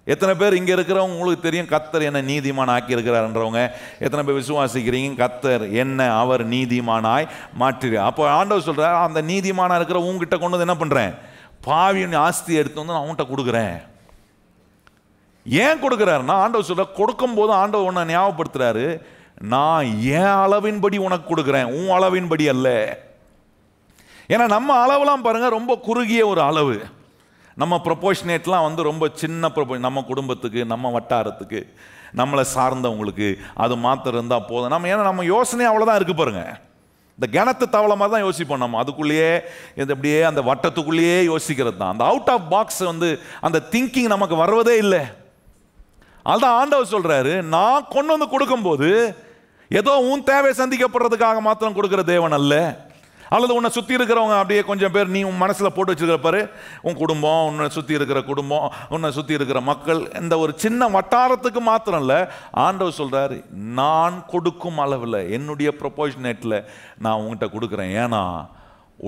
[SPEAKER 1] எத்தனை பேர் இங்கே இருக்கிறவங்க உங்களுக்கு தெரியும் கர்த்தர் என்ன நீதிமான் ஆக்கி இருக்கிறாருன்றவங்க எத்தனை பேர் விசுவாசிக்கிறீங்க? கர்த்தர் என்ன அவர் நீதிமானாய் மாற்றி. அப்போ ஆண்டவர் சொல்கிறார், அந்த நீதிமானாக இருக்கிற உங்ககிட்ட கொண்டு வந்து என்ன பண்ணுறேன், பாவியின் ஆஸ்தி எடுத்து வந்து நான் அவன்கிட்ட கொடுக்குறேன். ஏன் கொடுக்குறாருன்னா, ஆண்டவர் சொல்ற கொடுக்கும் போது ஆண்டவர் ஒன்று ஞாபகப்படுத்துறாரு, நான் என் அளவின்படி உனக்கு கொடுக்குறேன், உன் அளவின்படி அல்ல. ஏன்னா நம்ம அளவுலாம் பாருங்க ரொம்ப குறுகிய ஒரு அளவு, நம்ம ப்ரொபோஷனேட்லாம் வந்து ரொம்ப சின்ன நம்ம குடும்பத்துக்கு, நம்ம வட்டாரத்துக்கு, நம்மளை சார்ந்தவங்களுக்கு அது மாத்திரம் இருந்தால் போதும். நம்ம ஏன்னா நம்ம யோசனை அவ்வளோதான் இருக்கு பாருங்க. இந்த கிணத்து தவளை மாதிரி தான் யோசிப்போம் நம்ம. அதுக்குள்ளேயே இது அப்படியே அந்த வட்டத்துக்குள்ளேயே யோசிக்கிறது தான். அந்த அவுட் ஆஃப் பாக்ஸ் அந்த திங்கிங் நமக்கு வருவதே இல்லை. அதுதான் ஆண்டவர் சொல்றாரு, நான் கொண்டு வந்து கொடுக்கும்போது ஏதோ உன் தேவை சந்திக்கப்படுறதுக்காக மாத்திரம் கொடுக்குற தேவன் அல்ல. அல்லது உன்னை சுற்றி இருக்கிறவங்க அப்படியே கொஞ்சம் பேர் நீ உன் மனசில் போட்டு வச்சுருக்கிற பாரு, உன் குடும்பம், உன்னை சுற்றி இருக்கிற குடும்பம், உன்னை சுற்றி இருக்கிற மக்கள், இந்த ஒரு சின்ன வட்டாரத்துக்கு மாத்திரம் இல்லை. ஆண்டவர் சொல்கிறாரு, நான் கொடுக்கும் அளவில் என்னுடைய ப்ரொபோர்ஷனேட்டில் நான் உங்கள்கிட்ட கொடுக்குறேன். ஏன்னா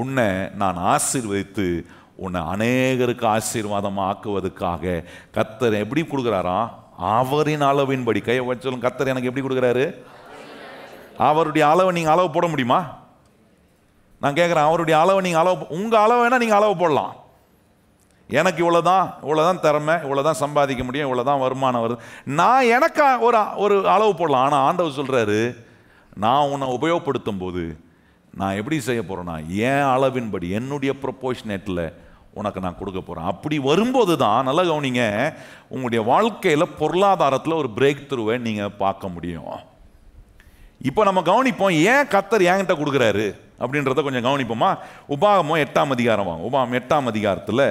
[SPEAKER 1] உன்னை நான் ஆசீர்வதித்து உன்னை அநேகருக்கு ஆசீர்வாதமாக ஆக்குவதற்காக கர்த்தர் எப்படி கொடுக்குறாரா? அவரின் அளவின்படி. கையை வச்சு சொல்லுங்க, கர்த்தர் எனக்கு எப்படி கொடுக்குறாரு? அவருடைய அளவை நீங்கள் அளவு போட முடியுமா? நான் கேட்குறேன், அவருடைய அளவை நீங்கள் அளவு, உங்கள் அளவு வேணால் நீங்கள் அளவு போடலாம். எனக்கு இவ்வளோதான் திறமை, இவ்வளோதான் சம்பாதிக்க முடியும், இவ்வளோதான் வருமானம் வருது, நான் எனக்கு ஒரு அளவு போடலாம். ஆனால் ஆண்டவர் சொல்கிறாரு, நான் உன்னை உபயோகப்படுத்தும் போது நான் எப்படி செய்ய போகிறேன்னா என் அளவின்படி என்னுடைய ப்ரொபோர்ஷனேட்டில் உனக்கு நான் கொடுக்க போகிறேன். அப்படி வரும்போது தான், நல்லா கவனிங்க, உங்களுடைய வாழ்க்கையில் பொருளாதாரத்தில் ஒரு பிரேக் த்ரூவை நீங்கள் பார்க்க முடியும். இப்போ நம்ம கவனிப்போம், ஏன் கர்த்தர் என்கிட்ட கொடுக்குறாரு அப்படின்றத கொஞ்சம் கவனிப்போமா? உபாகமம் 8ஆம் அதிகாரம் வாங்க. உபாகமம் 8ஆம் அதிகாரத்தில்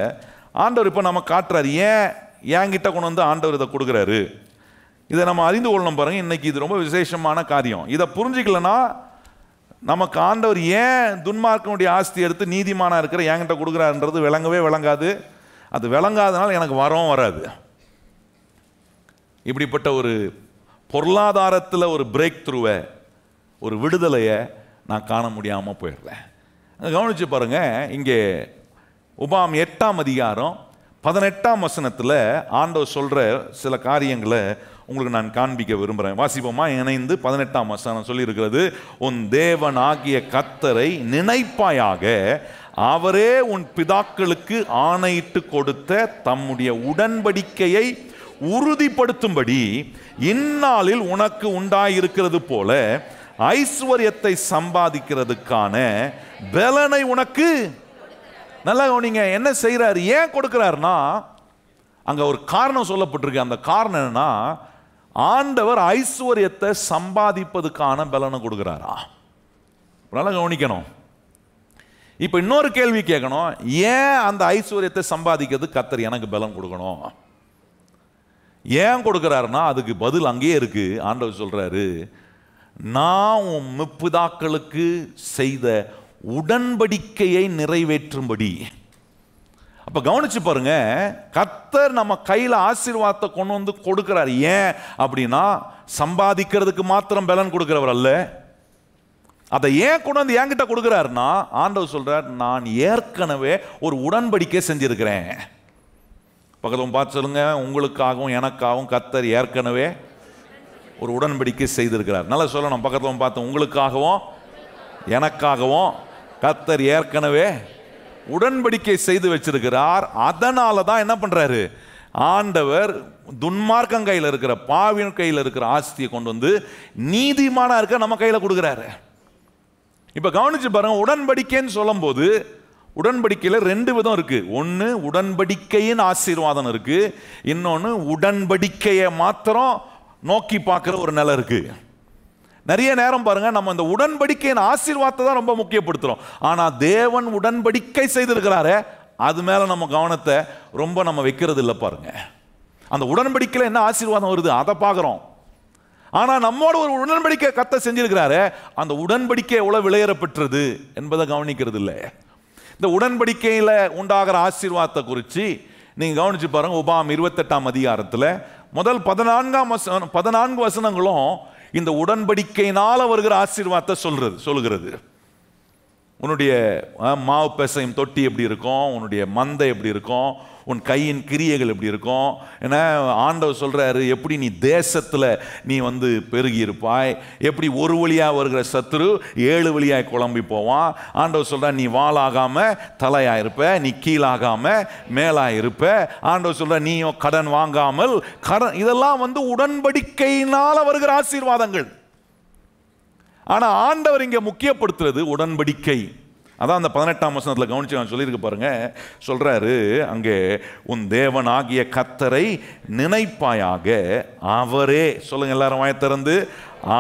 [SPEAKER 1] ஆண்டவர் இப்போ நம்ம காட்டுறாரு, ஏன் என்கிட்ட கொண்டு வந்து ஆண்டவர் இதை கொடுக்குறாரு. இதை நம்ம அறிந்து கொள்ளணும் பாருங்க. இன்னைக்கு இது ரொம்ப விசேஷமான காரியம். இதை புரிஞ்சிக்கலன்னா நமக்கு ஆண்டவர் ஏன் துன்மார்க்கனுடைய ஆஸ்தி எடுத்து நீதிமானா இருக்கிற என்கிட்ட கொடுக்குறாருன்றது விளங்கவே விளங்காது. அது விளங்காதனால எனக்கு வரவும் வராது. இப்படிப்பட்ட ஒரு பொருளாதாரத்தில் ஒரு பிரேக் த்ரூவை, ஒரு விடுதலையை நான் காண முடியாமல் போயிடுறேன். கவனிச்சு பாருங்க, இங்கே உபாகமம் 8ஆம் அதிகாரம் 18ஆம் வசனத்தில் ஆண்டவர் சொல்கிற சில காரியங்களை உங்களுக்கு நான் காண்பிக்க விரும்புகிறேன். வாசிப்போமா இணைந்து? 18ஆம் வசனம் சொல்லியிருக்கிறது, உன் தேவன் ஆகிய கர்த்தரை நினைப்பாயாக, அவரே உன் பிதாக்களுக்கு ஆணையிட்டு கொடுத்த தம்முடைய உடன்படிக்கையை உறுதிப்படுத்தும்படி இந்நாளில் உனக்கு உண்டாயிருக்கிறது போல ஐஸ்வர்யத்தை சம்பாதிக்கிறதுக்கான பலனை உனக்கு. நல்லா கவனிங்க, என்ன செய்யறாரு, ஏன் கொடுக்கிறாருன்னா அங்க ஒரு காரணம் சொல்லப்பட்டிருக்கு. அந்த காரணம் என்னன்னா, ஆண்டவர் ஐஸ்வர்யத்தை சம்பாதிப்பதுக்கான பலனை கொடுக்கிறாரா. நல்லா கவனிக்கணும். இப்ப இன்னொரு கேள்வி கேட்கணும், ஏன் அந்த ஐஸ்வர்யத்தை சம்பாதிக்கிறது கர்த்தர் எனக்கு பலன் கொடுக்கணும்? ஏன் கொடுக்கிறாருன்னா அதுக்கு பதில் அங்கேயே இருக்கு. ஆண்டவர் சொல்றாரு, நான் உன் முற்பிதாக்களுக்கு செய்த உடன்படிக்கையை நிறைவேற்றும்படி. அப்ப கவனிச்சு பாருங்க, கர்த்தர் நம்ம கையில ஆசீர்வாதத்தை கொண்டு வந்து கொடுக்கிறார். ஏன் அப்படின்னா சம்பாதிக்கிறதுக்கு மாத்திரம் பலன் கொடுக்கிறவர் அல்ல. அதை ஏன் கொண்டு வந்து என்கிட்ட கொடுக்கிறாருன்னா, ஆண்டவர் சொல்றார், நான் ஏற்கனவே ஒரு உடன்படிக்கை செஞ்சிருக்கிறேன். பக்கத்தில் பார்த்து சொல்லுங்க, உங்களுக்காகவும் எனக்காகவும் கர்த்தர் ஏற்கனவே ஒரு உடன்படிக்கை செய்திருக்கிறார். நல்லா சொல்லணும், பக்கத்தில் பார்த்து, உங்களுக்காகவும் எனக்காகவும் கர்த்தர் ஏற்கனவே உடன்படிக்கை செய்து வச்சிருக்கிறார். அதனால தான் என்ன பண்றாரு, ஆண்டவர் துன்மார்க்கம் கையில் இருக்கிற, பாவின் கையில் இருக்கிற ஆஸ்தியை கொண்டு வந்து நீதிமானா இருக்க நம்ம கையில் கொடுக்குறாரு. இப்ப கவனிச்சு பாருங்க, உடன்படிக்கைன்னு சொல்லும் போது உடன்படிக்கையில் 2 விதம் இருக்கு. ஒன்று உடன்படிக்கையின் ஆசீர்வாதம் இருக்கு, இன்னொன்று உடன்படிக்கையை மாத்திரம் நோக்கி பார்க்கிற ஒரு நிலை இருக்கு. நிறைய நேரம் பாருங்க, நம்ம இந்த உடன்படிக்கையின் ஆசீர்வாதத்தை தான் ரொம்ப முக்கியப்படுத்துறோம். ஆனா தேவன் உடன்படிக்கை செய்திருக்கிறாரே, அது மேல நம்ம கவனத்தை ரொம்ப நம்ம வைக்கிறது இல்லை. பாருங்க, அந்த உடன்படிக்கையில் என்ன ஆசீர்வாதம் வருது அதை பார்க்கிறோம். ஆனா நம்மோட ஒரு உடன்படிக்கை கர்த்தர் செஞ்சிருக்கிறாரு, அந்த உடன்படிக்கை எவ்வளவு விலையேற பெற்றது என்பதை கவனிக்கிறது இல்லை. இந்த உடன்படிக்கையில் உண்டாகிற ஆசீர்வாதத்தை குறித்து நீங்க கவனிச்சு பாருங்க. உபாகமம் 28ஆம் அதிகாரத்தில் முதல் 14 வசனங்களும் இந்த உடன்படிக்கையினால் வருகிற ஆசீர்வாதத்தை சொல்லுகிறது. உன்னுடைய மாவு பிசையும் தொட்டி எப்படி இருக்கும், உன்னுடைய மந்தை எப்படி இருக்கும், உன் கையின் கிரியைகள் எப்படி இருக்கும். ஏன்னா ஆண்டவர் சொல்றாரு, எப்படி நீ தேசத்துல நீ பெருகி இருப்பாய், எப்படி ஒரு வழியா வருகிற சத்துரு 7 வழியாய் குழம்பி போவான். ஆண்டவர் சொல்ற, நீ வாளாகாம தலையா இருப்ப, நீ கீழாகாம மேலா இருப்ப. ஆண்டவர் சொல்ற, நீயும் கடன் வாங்காமல் இதெல்லாம் உடன்படிக்கையினால வருகிற ஆசீர்வாதங்கள். ஆனா ஆண்டவர் இங்க முக்கியப்படுத்துறது உடன்படிக்கை. அதான் அந்த 18ஆம் வசனத்தில் கவனிச்சு நான் சொல்லியிருக்க பாருங்க. சொல்றாரு அங்கே, உன் தேவன் ஆகிய கர்த்தரை நினைப்பாயாக, அவரே, சொல்லுங்க எல்லாரும் வாயை திறந்து,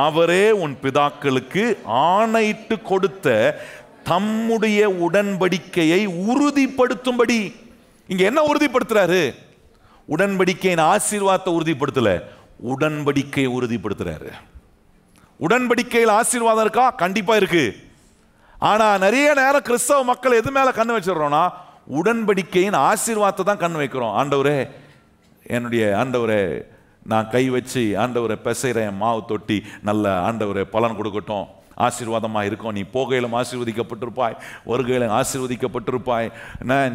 [SPEAKER 1] அவரே உன் பிதாக்களுக்கு ஆணையிட்டு கொடுத்த தம்முடைய உடன்படிக்கையை உறுதிப்படுத்தும்படி. இங்க என்ன உறுதிப்படுத்துறாரு? உடன்படிக்கையின் ஆசீர்வாதத்தை உறுதிப்படுத்தல, உடன்படிக்கையை உறுதிப்படுத்துறாரு. உடன்படிக்கையில் ஆசீர்வாதம் இருக்கா? கண்டிப்பா இருக்கு. ஆனா நிறைய நேரம் கிறிஸ்தவ மக்கள் எது மேல கண்ணு வச்சிடறோம்னா, உடன்படிக்கையின் ஆசீர்வாதத்தை தான் கண்ணு வைக்கிறோம். ஆண்டவரே, என்னுடைய ஆண்டவரே, நான் கை வச்சு ஆண்டவரை பிசைறேன், மாவு தொட்டி, நல்ல ஆண்டவரை பலன் கொடுக்கட்டும், ஆசீர்வாதமாக இருக்கும், நீ போகையிலும் ஆசீர்வதிக்கப்பட்டிருப்பாய், வருகையிலும் ஆசீர்வதிக்கப்பட்டிருப்பாய்,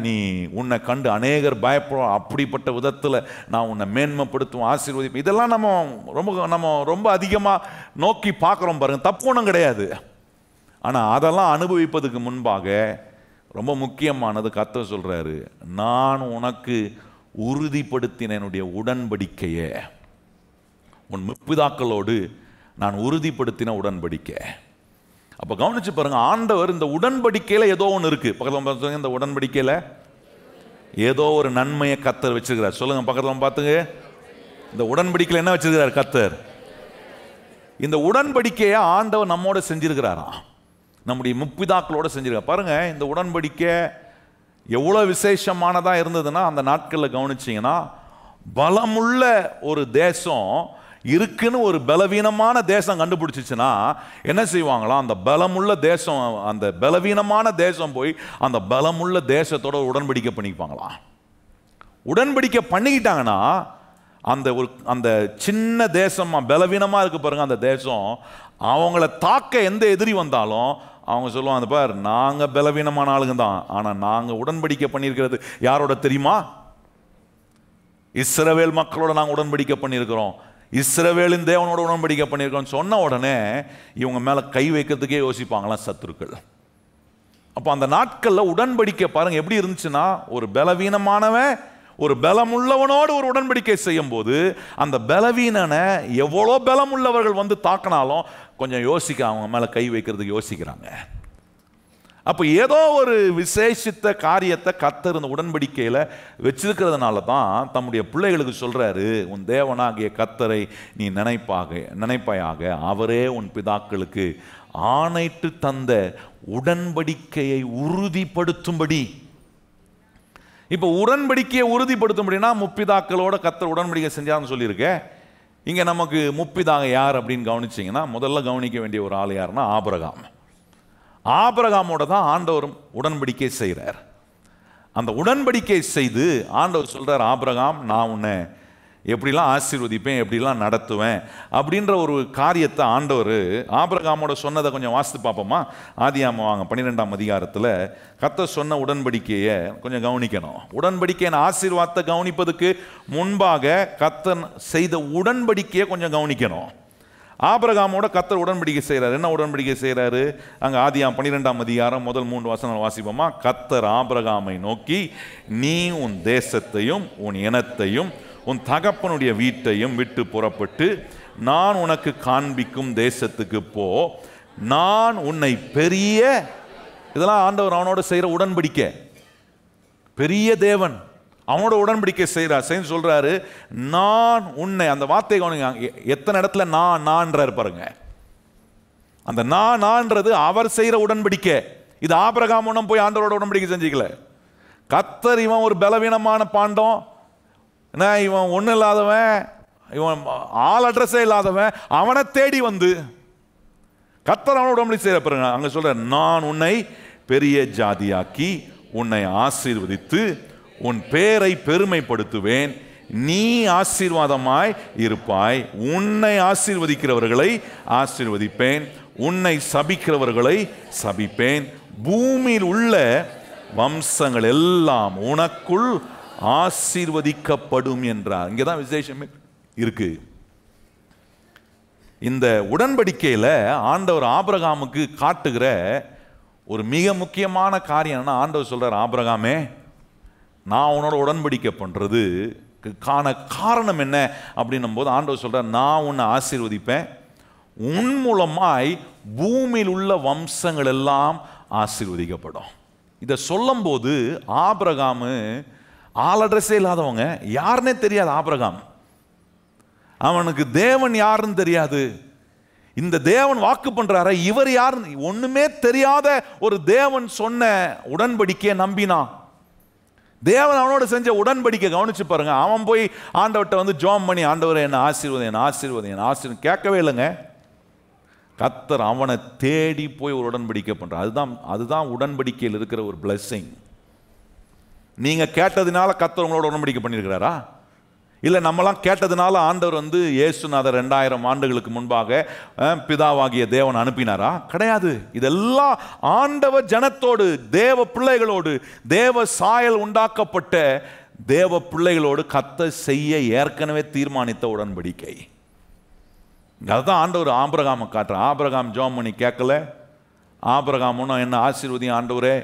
[SPEAKER 1] நீ உன்னை கண்டு அநேகர் பயப்படுவோம், அப்படிப்பட்ட விதத்தில் நான் உன்னை மேன்மைப்படுத்துவோம், ஆசீர்வதிப்பேன். இதெல்லாம் நம்ம ரொம்ப அதிகமாக நோக்கி பார்க்குறோம் பாருங்க, தப்பு ஒன்றும் கிடையாது. ஆனால் அதெல்லாம் அனுபவிப்பதுக்கு முன்பாக ரொம்ப முக்கியமானது கர்த்தர் சொல்கிறாரு, நான் உனக்கு உறுதிப்படுத்தின என்னுடைய உடன்படிக்கையை, உன் முற்பிதாக்களோடு நான் உறுதிப்படுத்தின உடன்படிக்கை. அப்போ கவனிச்சு பாருங்க, ஆண்டவர் இந்த உடன்படிக்கையில் ஏதோ ஒன்று இருக்கு. பக்கத்தில் இந்த உடன்படிக்கையில் ஏதோ ஒரு நன்மையை கர்த்தர் வச்சிருக்கிறார். சொல்லுங்க, பக்கத்தில் பார்த்துங்க, இந்த உடன்படிக்கையில் என்ன வச்சிருக்கிறார் கர்த்தர்? இந்த உடன்படிக்கையை ஆண்டவர் நம்மோட செஞ்சிருக்கிறாராம், நம்முடைய முற்பிதாக்களோட செஞ்சிருக்கார். பாருங்க, இந்த உடன்படிக்கை எவ்வளோ விசேஷமானதாக இருந்ததுன்னா, அந்த நாட்களில் கவனிச்சிங்கன்னா, பலமுள்ள ஒரு தேசம் இருக்குன்னு ஒரு பலவீனமான தேசம் கண்டுபிடிச்சிச்சுன்னா என்ன செய்வாங்களாம்? அந்த பலமுள்ள தேசம், அந்த பலவீனமான தேசம் போய் அந்த பலமுள்ள தேசத்தோட உடன்படிக்கை பண்ணிப்பாங்களாம். உடன்படிக்கை பண்ணிக்கிட்டாங்கன்னா அந்த சின்ன தேசமா பலவீனமாக இருக்கு பாருங்க, அந்த தேசம் அவங்கள தாக்க எந்த எதிரி வந்தாலும் அவங்க சொல்லுவாங்க, பார், நாங்கள் பலவீனமான ஆளுங்க தான், ஆனால் நாங்கள் உடன்படிக்கை பண்ணியிருக்கிறது யாரோட தெரியுமா? இஸ்ரவேல் மக்களோட நாங்கள் உடன்படிக்கை பண்ணியிருக்கிறோம், இஸ்ரவேலின் தேவனோட உடன்படிக்கை பண்ணியிருக்கோம் சொன்ன உடனே இவங்க மேலே கை வைக்கிறதுக்கே யோசிப்பாங்களாம் சத்துருக்கள். அப்போ அந்த நாட்களில் உடன்படிக்கை பாருங்க எப்படி இருந்துச்சுன்னா, ஒரு பலவீனமானவன் ஒரு பலமுள்ளவனோடு ஒரு உடன்படிக்கை செய்யும் போது அந்த பலவீனனை எவ்வளோ பலமுள்ளவர்கள் வந்து தாக்கினாலும் கொஞ்சம் அவங்க மேலே கை வைக்கிறதுக்கு யோசிக்கிறாங்க. அப்போ ஏதோ ஒரு விசேஷித்த காரியத்தை கர்த்தர் இந்த உடன்படிக்கையில் வச்சிருக்கிறதுனால தான் தம்முடைய பிள்ளைகளுக்கு சொல்கிறாரு, உன் தேவனாகிய கர்த்தரை நீ நினைப்பாயாக, அவரே உன் பிதாக்களுக்கு ஆணையிட்டு தந்த உடன்படிக்கையை உறுதிப்படுத்தும்படி. இப்போ உடன்படிக்கையை உறுதிப்படுத்தும்படினா முற்பிதாக்களோட கர்த்தர் உடன்படிக்கை செஞ்சார்னு சொல்லியிருக்கேன். இங்கே நமக்கு முற்பிதாக யார் அப்படின்னு கவனிச்சிங்கன்னா, முதல்ல கவனிக்க வேண்டிய ஒரு ஆள் யாருன்னா ஆபிரகாம். ஆபிரகாமோட தான் ஆண்டவர் உடன்படிக்கை செய்கிறார். அந்த உடன்படிக்கை செய்து ஆண்டவர் சொல்கிறார், ஆபிரகாம், நான் உன்னை எப்படிலாம் ஆசீர்வதிப்பேன், எப்படிலாம் நடத்துவேன் அப்படின்ற ஒரு காரியத்தை ஆண்டவர் ஆபிரகாமோட சொன்னதை கொஞ்சம் வாசித்து பார்ப்போமா? ஆதியாகமம் வாங்க 12ஆம் அதிகாரத்தில் கர்த்தர் சொன்ன உடன்படிக்கையை கொஞ்சம் கவனிக்கணும். உடன்படிக்கையின் ஆசீர்வாதத்தை கவனிப்பதுக்கு முன்பாக கர்த்தர் செய்த உடன்படிக்கையை கொஞ்சம் கவனிக்கணும். ஆபிரகாமோட கர்த்தர் உடன்படிக்கை செய்கிறார். என்ன உடன்படிக்கை செய்கிறாரு? அங்கே ஆதியாகமம் 12ஆம் அதிகாரம் முதல் 3 வசனங்கள் வாசிப்போமா? கர்த்தர் ஆபிரகாமை நோக்கி, நீ உன் தேசத்தையும் உன் இனத்தையும் உன் தகப்பனுடைய வீட்டையும் விட்டு புறப்பட்டு நான் உனக்கு காண்பிக்கும் தேசத்துக்கு போ, நான் உன்னை பெரிய, இதெல்லாம் ஆண்டவர் அவனோட செய்கிற உடன்படிக்கை. பெரிய தேவன் அவனோட உடன்படிக்கை செய்கிறார் சொல்றாரு, நான் உன்னை, அந்த வார்த்தை கவனிங்க, எத்தனை இடத்துல நான்ன்றார் பாருங்க. அந்த நான்ன்றது அவர் செய்கிற உடன்படிக்கை. இது ஆபிரகாம் ஒன்றும் போய் ஆண்டவரோட உடன்படிக்கை செஞ்சுக்கல. கர்த்தர் இவன் ஒரு பலவீனமான பாண்டம், இவன் ஒன்றும் இல்லாதவன், இவன் ஆள் அட்ரஸே இல்லாதவன், அவனை தேடி வந்து கர்த்தர் அவனோட உடன்படிக்கை செய்கிற பாருங்க. அங்கே சொல்ற, நான் உன்னை பெரிய ஜாதியாக்கி உன்னை ஆசீர்வதித்து உன் பேரை பெருமைப்படுத்துவேன், நீ ஆசீர்வாதமாய் இருப்பாய், உன்னை ஆசீர்வதிக்கிறவர்களை ஆசீர்வதிப்பேன், உன்னை சபிக்கிறவர்களை சபிப்பேன், பூமியில் உள்ள வம்சங்கள் எல்லாம் உனக்குள் ஆசீர்வதிக்கப்படும் என்றார். இங்கதான் விசேஷமே இருக்கு. இந்த உடன்படிக்கையில் ஆண்டவர் ஆபிரகாமுக்கு காட்டுகிற ஒரு மிக முக்கியமான காரியம், ஆண்டவர் சொல்றார், ஆபிரகாமே, நான் உன்னோட உடன்படிக்கை பண்ணுறது காரணம் என்ன அப்படின்னும் போது ஆண்டவர் சொல்கிறார், நான் உன்னை ஆசீர்வதிப்பேன், உன் மூலமாய் பூமியில் உள்ள வம்சங்கள் எல்லாம் ஆசீர்வதிக்கப்படும். இதை சொல்லும் போது ஆபிரகாம் ஆள் அட்ரஸே இல்லாதவங்க, யாருன்னே தெரியாது ஆபிரகாம், அவனுக்கு தேவன் யாருன்னு தெரியாது, இந்த தேவன் வாக்கு பண்றாரு, இவர் யார்? ஒண்ணுமே தெரியாத ஒரு தேவன் சொன்ன உடன்படிக்கையை நம்பினான். தேவன் அவனோட செஞ்ச உடன்படிக்கை கவனிச்சு பாருங்க. அவன் போய் ஆண்டவர்கிட்ட வந்து ஜெபம் பண்ணி, ஆண்டவரே என்ன ஆசீர்வாதம், என்ன ஆசீர்வாதம், என்ன ஆசீர்வாதம் கேட்கவே இல்லைங்க. கர்த்தர் அவனை தேடி போய் ஒரு உடன்படிக்கை பண்றார். அதுதான் உடன்படிக்கையில் இருக்கிற ஒரு பிளெஸிங். நீங்க கேட்டதுனால கர்த்தர் உங்களோட உடன்படிக்கை பண்ணியிருக்கிறாரா? இல்லை நம்மளாம் கேட்டதுனால ஆண்டவர் வந்து இயேசுநாதர் 2000 ஆண்டுகளுக்கு முன்பாக பிதாவாகிய தேவன் அனுப்பினாரா? கிடையாது. இதெல்லாம் ஆண்டவர் ஜனத்தோடு, தேவ பிள்ளைகளோடு, தேவ சாயல் உண்டாக்கப்பட்ட தேவ பிள்ளைகளோடு கர்த்தர் செய்ய ஏற்கனவே தீர்மானித்த உடன்படிக்கை. அதுதான் ஆண்டவர் ஆபிரகாமை காட்டுறார். ஆபிரகாம் ஜெபம் பண்ணி கேட்கல. ஆபிரகாம் ஒன்றும் என்ன ஆசீர்வதியும் ஆண்டவரே,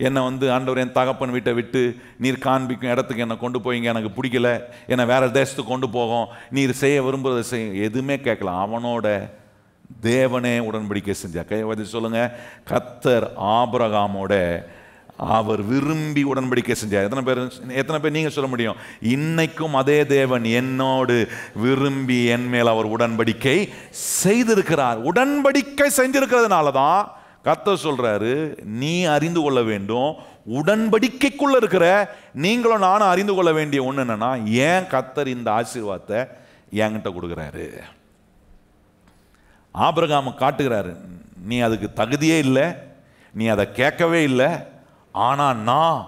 [SPEAKER 1] என்னை வந்து ஆண்டவர் என் தகப்பன் வீட்டை விட்டு நீர் காண்பிக்கும் இடத்துக்கு என்னை கொண்டு போயிங்க, எனக்கு பிடிக்கல, என்னை வேற தேசத்துக்கு கொண்டு போகும், நீர் செய்ய விரும்புகிறத செய்ய, எதுவுமே கேட்கல. அவனோட தேவனே உடன்படிக்கை செஞ்சார். கையை சொல்லுங்க, கர்த்தர் ஆபிரகாமோட அவர் விரும்பி உடன்படிக்கை செஞ்சார். எத்தனை பேர் நீங்க சொல்ல முடியும்? இன்னைக்கும் அதே தேவன் என்னோடு விரும்பி என் மேல் அவர் உடன்படிக்கை செய்திருக்கிறார். உடன்படிக்கை செஞ்சிருக்கிறதுனால தான் கர்த்தர் சொல்றாரு, நீ அறிந்து கொள்ள வேண்டும், உடன்படிக்கைக்குள்ள இருக்கிற நீங்களும் நானும் அறிந்து கொள்ள வேண்டிய ஒன்று என்னன்னா, ஏன் கர்த்தர் இந்த ஆசீர்வாதத்தை என்கிட்ட கொடுக்குறாரு. ஆபிரகாமை காட்டுகிறாரு, நீ அதுக்கு தகுதியே இல்லை, நீ அதை கேட்கவே இல்லை, ஆனால் நான்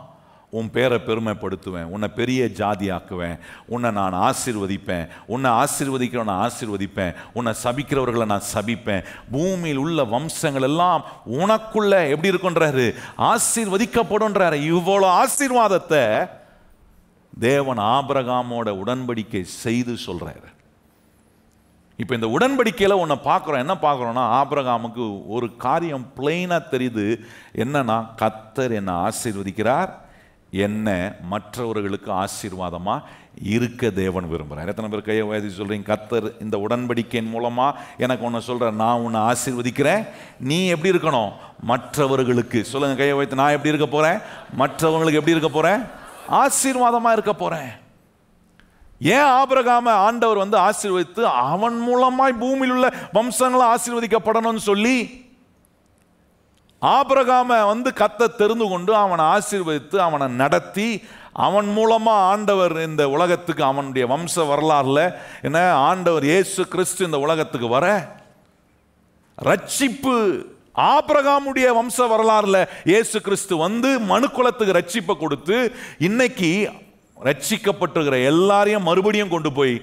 [SPEAKER 1] உன் பேரை பெருமைப்படுத்துவேன், உன்னை பெரிய ஜாதியாக்குவேன், உன்னை நான் ஆசீர்வதிப்பேன், உன்னை ஆசீர்வதிக்கிறவனை நான் ஆசீர்வதிப்பேன், உன்னை சபிக்கிறவர்களை நான் சபிப்பேன், பூமியில் உள்ள வம்சங்கள் எல்லாம் உனக்குள்ள எப்படி இருக்குன்றாரு, ஆசீர்வதிக்கப்படுன்றாரு. இவ்வளோ ஆசீர்வாதத்தை தேவன் ஆபிரகாமோட உடன்படிக்கை செய்து சொல்றாரு. இப்போ இந்த உடன்படிக்கையில் ஒன்று பார்க்குறோம். என்ன பார்க்குறோன்னா, ஆபிரகாமுக்கு ஒரு காரியம் பிளெயினாக தெரியுது. என்னன்னா, கர்த்தர் என்னை ஆசீர்வதிக்கிறார், என்ன மற்றவர்களுக்கு ஆசீர்வாதமா இருக்க தேவன் விரும்புகிறார். எத்தனை பேர் கையை உயர்த்தி சொல்றீங்க, கர்த்தர் இந்த உடன்படிக்கையின் மூலமா எனக்கு ஒன்று சொல்றார், நான் உன்னை ஆசீர்வதிக்கிறேன், நீ எப்படி இருக்கணும், மற்றவர்களுக்கு. சொல்லுங்க கையை உயர்த்தி, நான் எப்படி இருக்க போறேன், மற்றவங்களுக்கு எப்படி இருக்க போறேன், ஆசீர்வாதமா இருக்க போறேன். ஏன் ஆபிரகாமை ஆண்டவர் வந்து ஆசீர்வதித்து அவன் மூலமாய் பூமியில் உள்ள வம்சங்களும் ஆசீர்வதிக்கப்படணும்னு சொல்லி ஆபிரகாமை வந்து கர்த்தர் தெரிந்து கொண்டு அவனை ஆசீர்வதித்து அவனை நடத்தி அவன் மூலமா ஆண்டவர் இந்த உலகத்துக்கு, அவனுடைய வம்ச வரலாறுல என்ன, ஆண்டவர் இயேசு கிறிஸ்து இந்த உலகத்துக்கு வர ரட்சிப்பு ஆபிரகாமுடைய வம்ச வரலாறுல இயேசு கிறிஸ்து வந்து மனுக்குலத்துக்கு ரட்சிப்பை கொடுத்து இன்னைக்கு ரட்சிக்கப்பட்டிருக்கிற எல்லாரையும் மறுபடியும் கொண்டு போய்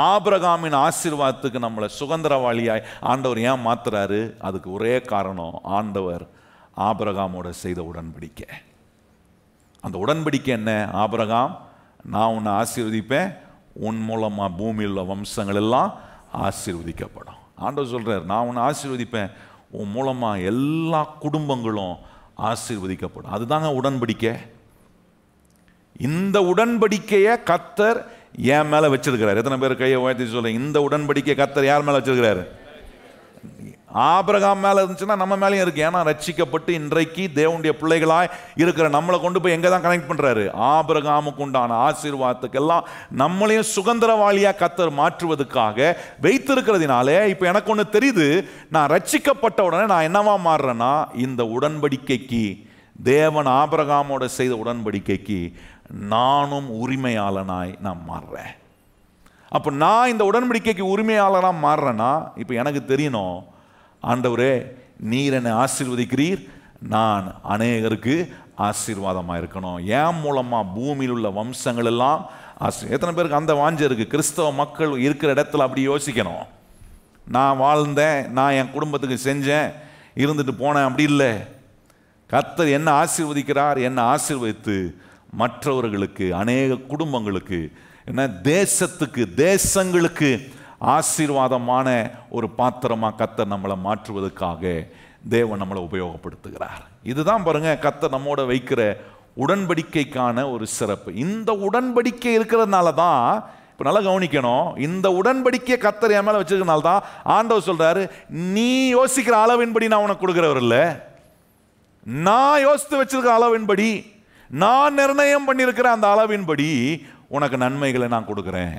[SPEAKER 1] ஆபிரகாமின் ஆசீர்வாதத்துக்கு நம்மளை சுதந்திரவாளியாய் ஆண்டவர் ஏன் மாத்துறாரு? அதுக்கு ஒரே காரணம், ஆண்டவர் ஆபிரகாமோட செய்த உடன்படிக்கை. அந்த உடன்படிக்கை என்ன? ஆபிரகாம், நான் உன்னை ஆசீர்வதிப்பேன், உன் மூலமா பூமியில் உள்ள வம்சங்கள் எல்லாம் ஆசீர்வதிக்கப்படும். ஆண்டவர் சொல்றார், நான் உன்னை ஆசீர்வதிப்பேன், உன் மூலமா எல்லா குடும்பங்களும் ஆசீர்வதிக்கப்படும். அதுதாங்க உடன்படிக்கை. இந்த உடன்படிக்கையை கர்த்தர் என் மேல வச்சிருக்கிறார். எத்தனை பேர் கையை உயர்த்தி சொல்றீங்க, இந்த உடன்படிக்கை கர்த்தர் யார் மேல வச்சிருக்கிறாரு? ஆபிரகாம் மேல இருந்துச்சுன்னா நம்ம மேலேயும் இருக்கு. ஏன்னா ரட்சிக்கப்பட்டு இன்றைக்கு தேவனுடைய பிள்ளைகளாய் இருக்கிற நம்மளை கொண்டு போய் எங்க தான் கனெக்ட் பண்றாரு? ஆபிரகாமுக்கு உண்டான ஆசீர்வாதத்துக்கெல்லாம் நம்மளையும் சுதந்திரவாளியா கர்த்தர் மாற்றுவதற்காக வைத்திருக்கிறதுனாலே இப்ப எனக்கு ஒண்ணு தெரியுது, நான் ரட்சிக்கப்பட்ட உடனே நான் என்னவா மாறுறேன்னா, இந்த உடன்படிக்கைக்கு, தேவன் ஆபிரகாமோட செய்த உடன்படிக்கைக்கு நானும் உரிமையாளனாய் நான் மாறுறேன். அப்ப நான் இந்த உடன்படிக்கைக்கு உரிமையாளனா மாறுறேன்னா, இப்ப எனக்கு தெரியணும், ஆண்டவரே நீர் என்னை ஆசீர்வதிக்கிறீர், நான் அநேகருக்கு ஆசீர்வாதமா இருக்கணும், என் மூலமா பூமியில் உள்ள வம்சங்கள் எல்லாம் எத்தனை பேருக்கு அந்த வாஞ்சை இருக்கு? கிறிஸ்தவ மக்கள் இருக்கிற இடத்துல அப்படி யோசிக்கணும். நான் வாழ்ந்தேன், நான் என் குடும்பத்துக்கு செஞ்சேன், இருந்துட்டு போனேன், அப்படி இல்லை. கர்த்தர் என்ன ஆசீர்வதிக்கிறார், என்ன ஆசீர்வதித்து மற்றவர்களுக்கு, அநேக குடும்பங்களுக்கு, என்ன தேசத்துக்கு, தேசங்களுக்கு ஆசீர்வாதமான ஒரு பாத்திரமா கர்த்தர் நம்மளை மாற்றுவதற்காக தேவன் நம்மளை உபயோகப்படுத்துகிறார். இதுதான் பாருங்க கர்த்தர் நம்மோட வைக்கிற உடன்படிக்கைக்கான ஒரு சிறப்பு. இந்த உடன்படிக்கை இருக்கிறதுனால தான், இப்போ நல்லா கவனிக்கணும், இந்த உடன்படிக்கையை கர்த்தர் என் மேல வச்சிருக்கிறதுனால தான் ஆண்டவர் சொல்றாரு, நீ யோசிக்கிற அளவின்படி நான் உனக்கு கொடுக்கிறவர் இல்லை, நான் யோசித்து வச்சிருக்கிற அளவின்படி, நான் நிர்ணயம் பண்ணியிருக்கிற அந்த அளவின்படி உனக்கு நன்மைகளை நான் கொடுக்குறேன்.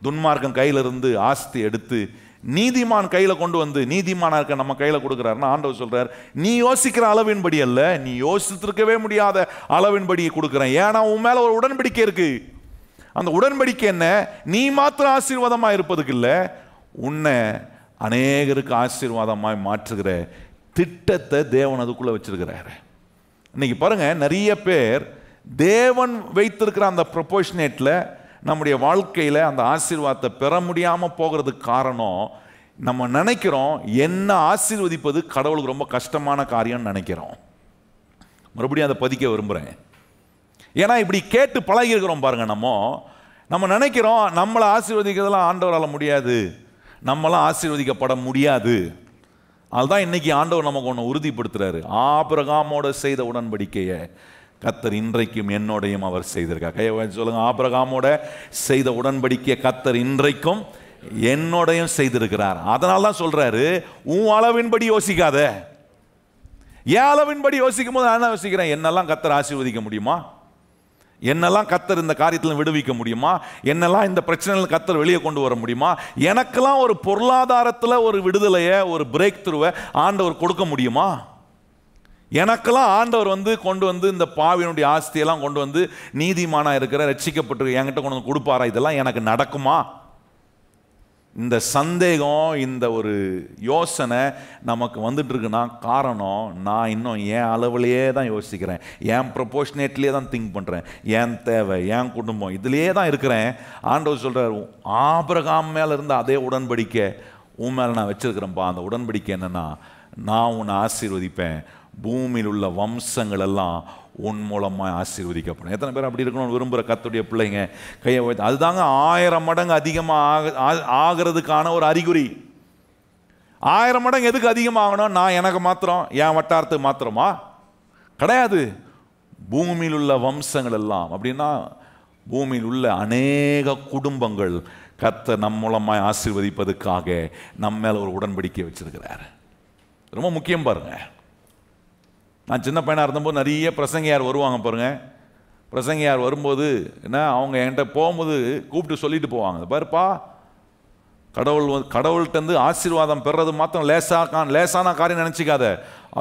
[SPEAKER 1] துன்மார்க்கன் கையிலிருந்து ஆஸ்தி எடுத்து நீதிமான் கையில கொண்டு வந்து நீதிமானா இருக்க நம்ம கையில கொடுக்குறாருன்னா ஆண்டவர் சொல்றார், நீ யோசிக்கிற அளவின்படி அல்ல, நீ யோசித்திருக்கவே முடியாத அளவின்படி கொடுக்குறேன். ஏன்னா உன் மேல ஒரு உடன்படிக்கை இருக்கு. அந்த உடன்படிக்கை என்ன? நீ மாத்திரம் ஆசீர்வாதமா இருப்பதுக்கு இல்லை, உன்னை அநேகருக்கு ஆசீர்வாதமாய் மாற்றுகிற திட்டத்தை தேவன் அதுக்குள்ள வச்சிருக்கிறாரு. இன்னைக்கு பாருங்க, நிறைய பேர் தேவன் வைத்திருக்கிற அந்த ப்ரொபோர்ஷனேட்ல நம்முடைய வாழ்க்கையில் அந்த ஆசீர்வாதத்தை பெற முடியாமல் போகிறதுக்கு காரணம், நம்ம நினைக்கிறோம் என்ன ஆசீர்வதிப்பது கடவுளுக்கு ரொம்ப கஷ்டமான காரியம்னு நினைக்கிறோம். மறுபடியும் அதை பதிக்க விரும்புகிறேன். ஏன்னா இப்படி கேட்டு பழகி இருக்கிறோம் பாருங்க. நம்ம நினைக்கிறோம் நம்மளை ஆசீர்வதிக்கிறதெல்லாம் ஆண்டவரால் முடியாது, நம்மளாம் ஆசீர்வதிக்கப்பட முடியாது. அதுதான் இன்னைக்கு ஆண்டவர் நமக்கு ஒன்று உறுதிப்படுத்துறாரு. ஆபிரகாமோட செய்த உடன்படிக்கையை கர்த்தர் இன்றைக்கும் என்னோடையும் அவர் செய்திருக்கார். கையை சொல்லுங்க, ஆபிரகாமோட செய்த உடன்படிக்கையை கர்த்தர் இன்றைக்கும் என்னோடையும் செய்திருக்கிறார். அதனால தான் சொல்றாரு, உன் அளவின்படி யோசிக்காத. என் அளவின்படி யோசிக்கும் போது நான் என்ன யோசிக்கிறேன்? என்னெல்லாம் கர்த்தர் ஆசீர்வதிக்க முடியுமா? என்னெல்லாம் கர்த்தர் இந்த காரியத்தில் விடுவிக்க முடியுமா? என்னெல்லாம் இந்த பிரச்சனைகள் கர்த்தர் வெளியே கொண்டு வர முடியுமா? எனக்கெல்லாம் ஒரு பொருளாதாரத்தில் ஒரு விடுதலையை, ஒரு பிரேக் த்ரூவை ஆண்டவர் கொடுக்க முடியுமா? எனக்கெல்லாம் ஆண்டவர் கொண்டு வந்து இந்த பாவியினுடைய ஆஸ்தியெல்லாம் கொண்டு வந்து நீதிமானா இருக்கிற ரட்சிக்கப்பட்டு என்கிட்ட கொண்டு வந்து கொடுப்பாரா? இதெல்லாம் எனக்கு நடக்குமா? இந்த சந்தேகம், இந்த ஒரு யோசனை நமக்கு வந்துட்டு இருக்குன்னா காரணம், நான் இன்னும் என் அளவுலேயே தான் யோசிக்கிறேன், என் ப்ரொபோர்ஷனேட்லேயே தான் திங்க் பண்ணுறேன், என் தேவை, என் குடும்பம், இதுலேயே தான் இருக்கிறேன். ஆண்டவர் சொல்கிறார், ஆபிரகாம் மேலே இருந்த அதே உடன்படிக்கை உன் மேலே நான் வச்சிருக்கிறேன்ப்பா. அந்த உடன்படிக்கை என்னென்னா, நான் உன்னை ஆசீர்வதிப்பேன், பூமியில் உள்ள வம்சங்கள் எல்லாம் உன் மூலமாக ஆசீர்வதிக்கப்படும். எத்தனை பேர் அப்படி இருக்கணும்னு விரும்புகிற கர்த்தருடைய பிள்ளைங்க கையை வைத்து? அதுதாங்க 1000 மடங்கு அதிகமாக ஆகிறதுக்கான ஒரு அறிகுறி. 1000 மடங்கு எதுக்கு அதிகமாகணும்? நான் எனக்கு மாத்திரம், என் வட்டாரத்துக்கு மாத்திரமா? கிடையாது. பூமியில் உள்ள வம்சங்கள் எல்லாம் அப்படின்னா பூமியில் உள்ள அநேக குடும்பங்கள் கர்த்தர் நம் மூலமாக ஆசீர்வதிப்பதற்காக நம்ம மேல ஒரு உடன்படிக்கை வச்சிருக்கிறார். ரொம்ப முக்கியம் பாருங்க. நான் சின்ன பையனாக இருந்தபோது நிறைய பிரசங்கியார் வருவாங்க பாருங்க. பிரசங்கியார் வரும்போது என்ன, அவங்க என்கிட்ட போகும்போது கூப்பிட்டு சொல்லிட்டு போவாங்க, பாருப்பா, கடவுள்கிட்டருந்து ஆசீர்வாதம் பெறது மாத்திரம் லேசான காரியம் நினச்சிக்காத,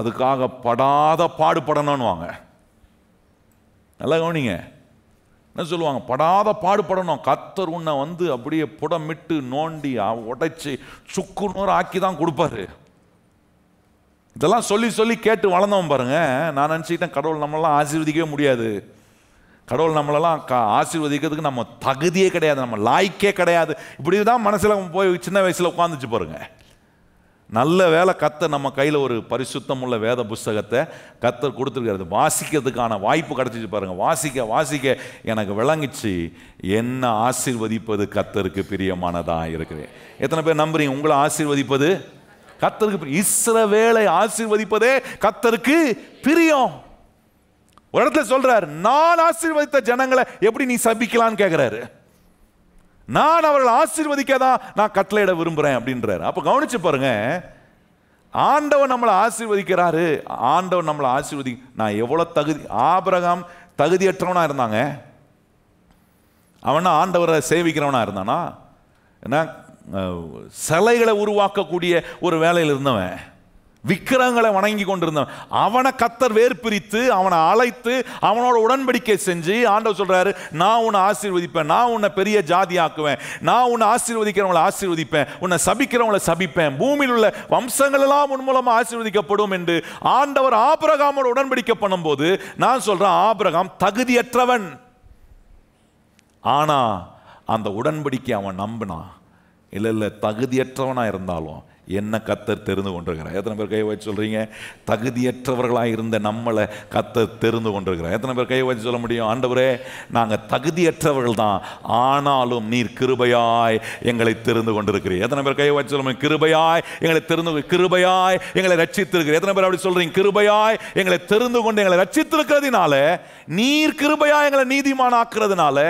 [SPEAKER 1] அதுக்காக படாத பாடுபடணும்னுவாங்க. நல்லா கவனிங்க, என்ன சொல்லுவாங்க? படாத பாடுபடணும். கர்த்தர் உன்னை அப்படியே புடமிட்டு நோண்டி உடைச்சி சுக்குநூறு ஆக்கி தான் கொடுப்பாரு. இதெல்லாம் சொல்லி சொல்லி கேட்டு வளர்ந்தவன் பாருங்க. நான் நினச்சிக்கிட்டேன் கடவுள் நம்மளெல்லாம் ஆசீர்வதிக்கவே முடியாது, கடவுள் நம்மளெல்லாம் ஆசீர்வதிக்கிறதுக்கு நம்ம தகுதியே கிடையாது, நம்ம லாய்க்கே கிடையாது, இப்படி தான் மனசில் போய் சின்ன வயசில் உட்காந்துச்சு பாருங்க. நல்ல வேலை கர்த்தர் நம்ம கையில் ஒரு பரிசுத்தம் உள்ள வேத புஸ்தகத்தை கர்த்தர் கொடுத்துருக்காரு. வாசிக்கிறதுக்கான வாய்ப்பு கிடச்சிச்சு பாருங்க. வாசிக்க வாசிக்க எனக்கு விளங்கிச்சு என்ன ஆசீர்வதிப்பது கர்த்தருக்கு பிரியமானதாக இருக்குது. எத்தனை பேர் நம்புறீங்க உங்களை ஆசீர்வதிப்பது கர்த்தருக்கு? இஸ்ரவேலை ஆசீர்வதிப்பதே கர்த்தருக்கு பிரியம். ஒரு இடத்துல சொல்றாரு, நான் ஆசீர்வதித்த ஜனங்களை எப்படி நீ சபிக்கலான்னு கேட்கிறாரு. நான் அவர்கள் ஆசீர்வதிக்கதான் நான் கட்டளையிட விரும்புறேன் அப்படின்றாரு. அப்ப கவனிச்சு பாருங்க, ஆண்டவர் நம்மளை ஆசீர்வதிக்கிறாரு. ஆண்டவர் நம்மளை நான் எவ்வளவு தகுதி. ஆபிரகாம் தகுதியற்றவனா இருந்தாங்க, அவனா ஆண்டவரை சேவிக்கிறவனா இருந்தானா? என்ன, சிலைகளை உருவாக்கக்கூடிய ஒரு வேலையில் இருந்தவன், விக்கிரகங்களை வணங்கி கொண்டிருந்தவன், அவனை கர்த்தர் வேர்பிரித்து அவனை அழைத்து அவனோட உடன்படிக்கை செஞ்சு ஆண்டவர் சொல்றாரு, நான் உன்னை ஆசீர்வதிப்பேன், நான் உன்னை பெரிய ஜாதி ஆக்குவேன், நான் உன்னை ஆசீர்வதிக்கிறவங்களை ஆசீர்வதிப்பேன், உன்னை சபிக்கிறவங்களை சபிப்பேன், பூமியில் உள்ள வம்சங்கள் எல்லாம் உன் மூலமா ஆசீர்வதிக்கப்படும் என்று ஆண்டவர் ஆபிரகாமோட உடன்படிக்கை பண்ணும்போது நான் சொல்றேன், ஆபிரகாம் தகுதியற்றவன். ஆனா அந்த உடன்படிக்கை அவன் நம்பினான். இல்லை தகுதியற்றவனா இருந்தாலும் என்ன கர்த்தர் தெரிந்து கொண்டிருக்கிறார். எத்தனை பேர் கை வச்சு சொல்றீங்க, தகுதியற்றவர்களாக இருந்த நம்மளை கர்த்தர் தெரிந்து கொண்டிருக்கிறார்? எத்தனை பேர் கை வச்சு சொல்ல முடியும், ஆண்டவரே நாங்கள் தகுதியற்றவர்கள் தான், ஆனாலும் நீர் கிருபையாய் எங்களை தெரிந்து கொண்டிருக்கிறீர்? எத்தனை பேர் கை வச்சு சொல்ல முடியும், கிருபையாய் எங்களை கிருபையாய் எங்களை ரட்சித்திருக்கிறீர்? எத்தனை பேர் அப்படி சொல்றீங்க? கிருபையாய் எங்களை தெரிந்து கொண்டு எங்களை ரட்சித்திருக்கிறதுனால, நீர் கிருபையாய் எங்களை நீதிமானாக்குறதுனால